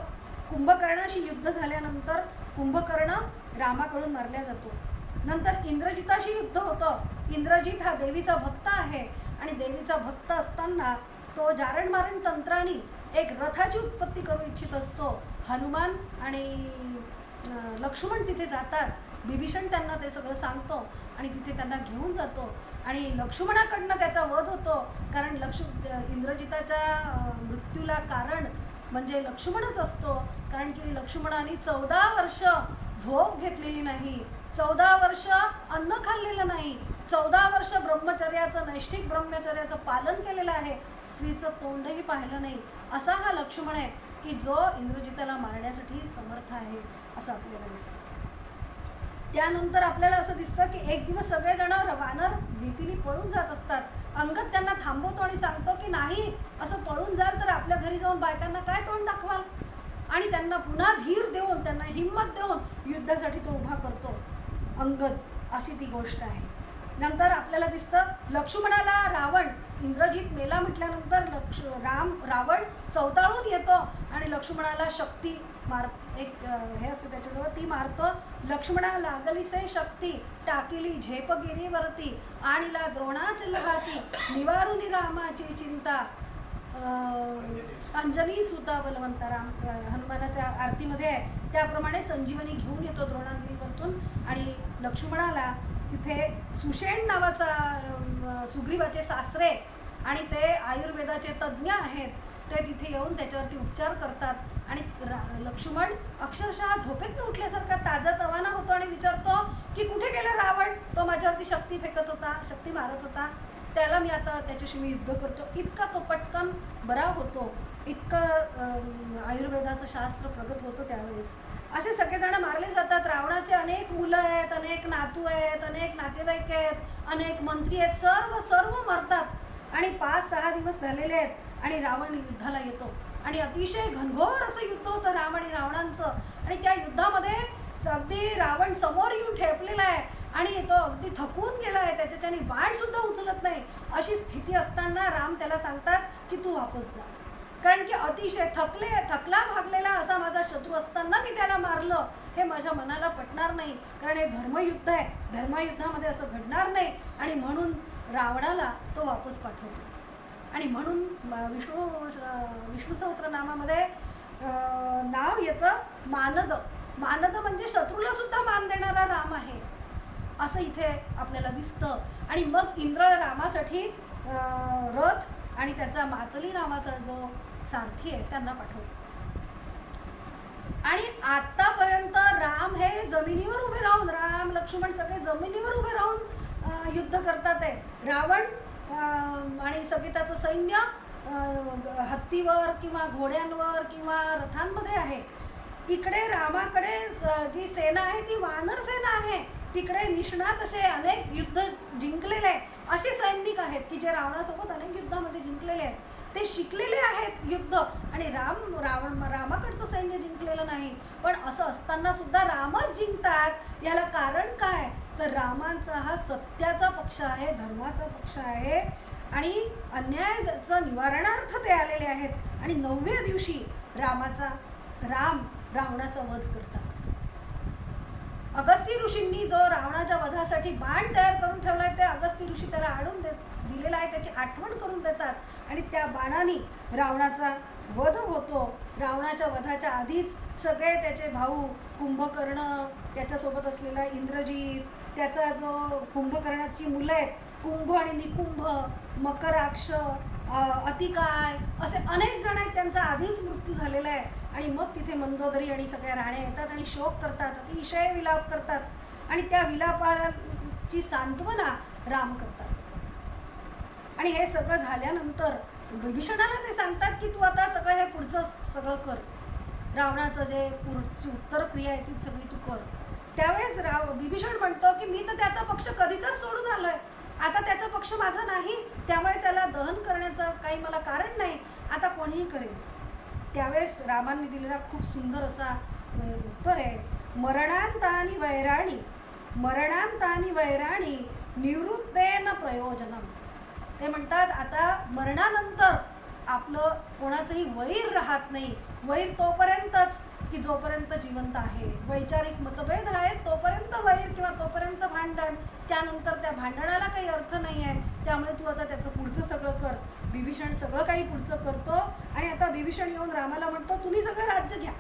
कुंभकर्णाशी युद्ध झाल्यानंतर कुंभकर्ण रामाकडून मारला जातो. नंतर इंद्रजिताशी युद्ध होतं. इंद्रजित हा देवीचा भक्त आहे आणि देवीचा भक्त असताना तो जारणमारण तंत्राने एक रथाची उत्पत्ती करू इच्छित असतो. हनुमान आणि लक्ष्मण तिथे जातात. बिभीषण त्यांना ते सगळं सांगतो आणि तिथे त्यांना घेऊन जातो आणि लक्ष्मणाकडनं त्याचा वध होतो. कारण इंद्रजिताच्या मृत्यूला कारण म्हणजे लक्ष्मणच असतो. कारण की लक्ष्मणाने 14 वर्ष झोप घेतलेली नाही, 14 वर्ष अन्न खाल्लेलं नाही, 14 वर्ष ब्रह्मचर्याचं नैष्ठिक ब्रह्मचर्याचं पालन केलेलं आहे, स्त्रीचं तोंडही पाहिलं नाही असा हा लक्ष्मण आहे. की जो इंद्रजिताला मारण्यासाठी समर्थ आहे असं आपल्याला दिसतं. त्यानंतर आपल्याला असं दिसतं की एक दिवस सगळेजण वानर भीतीने पळून जात असतात. अंगद त्यांना थांबवतो आणि सांगतो की नाही, असं पळून जाल तर आपल्या घरी जाऊन बायकांना काय तोंड दाखवाल, आणि त्यांना पुन्हा धीर देऊन त्यांना हिंमत देऊन युद्धासाठी तो उभा करतो अंगद. अशी ती गोष्ट आहे. नंतर आपल्याला दिसतं लक्ष्मणाला रावण, इंद्रजित मेला म्हटल्यानंतर रावण चवताळून येतो आणि लक्ष्मणाला शक्ती एक हे असते त्याच्याजवळ, ती मारतो. लक्ष्मणा लागलीसे शक्ती, टाकिली झेपगिरीवरती, आणिला द्रोणाचल हाती, निवारुनी रामाची चिंता, अंजनी सुता बलवंता. हनुमानाच्या आरतीमध्ये आहे त्याप्रमाणे संजीवनी घेऊन येतो द्रोणागिरीवरतून आणि लक्ष्मणाला तिथे सुषेण नावाचा सुग्रीवाचे सासरे आणि ते आयुर्वेदाचे तज्ज्ञ आहेत, ते तिथे येऊन त्याच्यावरती उपचार करतात आणि लक्ष्मण अक्षरशः झोपेतनं उठल्यासारखा ताजा तवाना होतो आणि विचारतो की कुठे गेला रावण, तो माझ्यावरती शक्ती फेकत होता, शक्ती मारत होता, त्याला मी आता त्याच्याशी मी युद्ध करतो. इतका तो पटकन बरा होतो, इतकं आयुर्वेदाचं शास्त्र प्रगत होतं त्यावेळेस. असे सगळेजण मारले जातात. रावणाचे अनेक मुलं आहेत, अनेक नातू आहेत, अनेक नातेवाईक आहेत, अनेक मंत्री आहेत, सर्व मरतात आणि 5-6 दिवस झालेले आहेत आणि रावण युद्धाला येतो आणि अतिशय घनघोर असं युद्ध होतं राम आणि रावणांचं. आणि त्या युद्धामध्ये अगदी रावण समोर येऊन ठेपलेला आहे आणि तो अगदी थकून गेला आहे, त्याच्याने बाण सुद्धा उचलत नाही. अशी स्थिती असताना राम त्याला सांगतात की तू वापस जा, कारण की अतिशय थकला भागलेला असा माझा शत्रू असताना मी त्याला मारलं, हे माझ्या मनाला पटणार नाही, कारण हे धर्मयुद्ध आहे, धर्मयुद्धामध्ये असं घडणार नाही. आणि म्हणून रावणाला तो वापस पाठवतो. आणि म्हणून विष्णू सहस्रनामामध्ये नाव येतं मानद. मानद म्हणजे शत्रूला सुद्धा मान देणारा राम आहे असं इथे आपल्याला दिसतं. आणि मग इंद्र रामासाठी रथ आणि त्याचा मातली नावाचा जो सारथी आहे त्यांना पाठवतो. आणि आतापर्यंत राम हे जमिनीवर उभे राहून, राम लक्ष्मण सगळे जमिनीवर उभे राहून युद्ध करतात आहे. रावण आणि सगळे त्याचं सैन्य हत्तीवर किंवा घोड्यांवर किंवा रथांमध्ये आहे. इकडे रामाकडे जी सेना आहे ती वानर सेना आहे. तिकडे निष्णात असे अनेक युद्ध जिंकलेले असे सैनिक आहेत की जे रावणासोबत अनेक युद्धामध्ये जिंकलेले आहेत, ते शिकलेले आहेत युद्ध. आणि रामाकडचं सैन्य जिंकलेलं नाही. पण असं असताना सुद्धा रामच जिंकतात. याला कारण काय, तर रामांचा हा सत्याचा पक्ष आहे, धर्माचा पक्ष आहे आणि अन्यायाचं निवारणार्थ ते आलेले आहेत. आणि 9व्या दिवशी राम रावणाचा वध करतात. अगस्ती ऋषींनी जो रावणाच्या वधासाठी बाण तयार करून ठेवलाय, ते अगस्ती ऋषी त्याला आणून दिलेला आहे, त्याची आठवण करून देतात आणि त्या बाणाने रावणाचा वध होतो. रावणाच्या वधाच्या आधीच सगळे त्याचे भाऊ कुंभकर्ण, त्याच्यासोबत असलेला इंद्रजित, त्याचा जो कुंभकर्णाची मुलं आहेत कुंभ आणि निकुंभ, मकराक्ष, अतिकाय, असे अनेक जण आहेत, त्यांचा आधीच मृत्यू झालेला आहे. आणि मग तिथे मंदोदरी आणि सगळ्या राण्या येतात आणि शोक करतात, अतिशय विलाप करतात आणि त्या विलापाची सांत्वना राम करतात. आणि हे सगळं झाल्यानंतर विभीषणाला ते सांगतात की तू आता सगळं हे पुढचं सगळं कर, रावणाचं जे पुढची उत्तर क्रिया आहे ती सगळी तू कर. त्यावेळेस विभीषण म्हणतो की मी तर त्याचा पक्ष कधीचाच सोडून आलोय, आता त्याचा पक्ष माझा नाही, त्यामुळे त्याला दहन करण्याचं काही मला कारण नाही, आता कोणीही करेल. त्यावेळेस रामांनी दिलेला खूप सुंदर असा उत्तर आहे, मरणांतानी वैराणी निवृत्तेन प्रयोजनम. ते म्हणतात आता मरणानंतर आपलं कोणाचंही वैर राहत नाही. वैर तोपर्यंतच की जोपर्यंत जिवंत आहे. वैचारिक मतभेद आहेत तोपर्यंत वैर किंवा तोपर्यंत भांडण, त्यानंतर त्या भांडणाला काही अर्थ नाही आहे. त्यामुळे तू आता त्याचं पुढचं सगळं कर. विभीषण सगळं काही पुढचं करतो आणि आता विभीषण येऊन रामाला म्हणतो तुम्ही सगळं राज्य घ्या.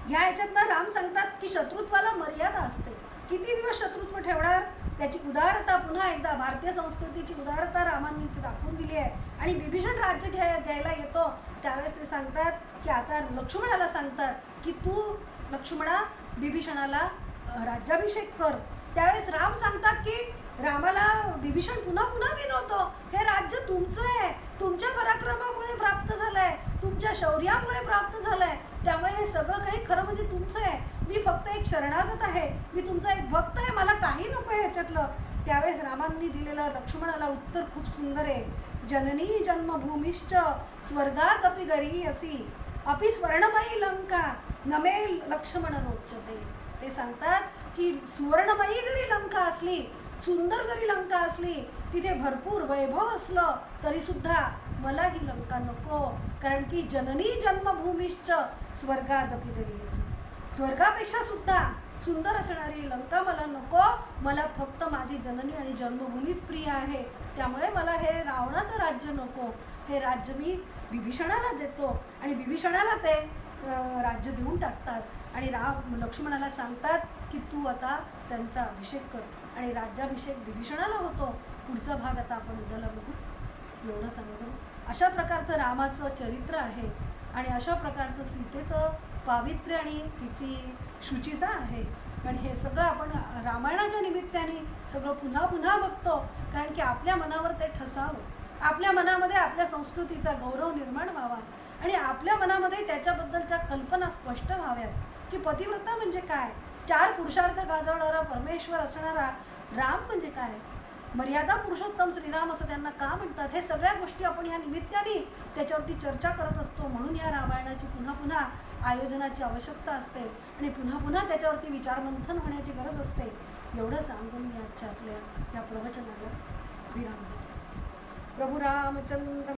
ह्या ह्याच्यातनं राम सांगतात की शत्रुत्वाला मर्यादा असते. किती दिवस शत्रुत्व ठेवणार, त्याची उदारता पुन्हा एकदा भारतीय संस्कृतीची उदारता रामांनी इथे दाखवून दिली आहे. आणि विभीषण राज्य द्यायला येतो त्यावेळेस ते सांगतात की आता लक्ष्मणाला सांगतात की तू लक्ष्मणा विभीषणाला राज्याभिषेक कर. त्यावेळेस राम सांगतात की रामाला विभीषण पुन्हा विनवतो, हे राज्य तुमचं आहे, तुमच्या पराक्रमामुळे प्राप्त झालंय, तुमच्या शौर्यामुळे सांगितलं त्यावेळेस रामांनी दिलेलं लक्ष्मणाला उत्तर खूप सुंदर आहे. जननी जन्मभूमिश्च स्वर्गादपि गरीयसी अपि स्वर्णमयी लंका नमे लक्ष्मण रोचते. ते सांगतात की सुवर्णमयी जरी लंका असली, सुंदर जरी लंका असली, तिथे भरपूर वैभव असलं तरी सुद्धा मला ही लंका नको, कारण की जननी जन्मभूमिश्च स्वर्गादपि गरीयसी. स्वर्गापेक्षा सुद्धा सुंदर असणारी लंका मला नको, मला फक्त माझी जननी आणि जन्मभूमीच प्रिय आहे. त्यामुळे मला हे रावणाचं राज्य नको, हे राज्य मी विभीषणाला देतो. आणि विभीषणाला ते राज्य देऊन टाकतात आणि लक्ष्मणाला सांगतात की तू आता त्यांचा अभिषेक कर आणि राज्याभिषेक विभीषणाला होतो. पुढचा भाग आता आपण उद्याला बघू. एवढं सांगू. अशा प्रकारचं रामाचं चरित्र आहे आणि अशा प्रकारचं सीतेचं पावित्र्य आणि तिची शुचिता आहे. आणि हे सगळं आपण रामायणाच्या निमित्ताने सगळं पुन्हा पुन्हा बघतो, कारण की आपल्या मनावर ते ठसावं, आपल्या मनामध्ये आपल्या संस्कृतीचा गौरव निर्माण व्हावा आणि आपल्या मनामध्ये त्याच्याबद्दलच्या कल्पना स्पष्ट व्हाव्यात की पतिव्रता म्हणजे काय, 4 पुरुषार्थ गाजवणारा परमेश्वर असणारा राम म्हणजे काय, मर्यादा पुरुषोत्तम श्रीराम असं त्यांना का म्हणतात. हे सगळ्या गोष्टी आपण या निमित्ताने त्याच्यावरती चर्चा करत असतो. म्हणून या रामायणाची पुन्हा पुन्हा आयोजनाची आवश्यकता असते आणि पुन्हा पुन्हा त्याच्यावरती विचारमंथन होण्याची गरज असते. एवढं सांगून मी आजच्या आपल्या या प्रवचनाला विराम देते. प्रभू रामचंद्र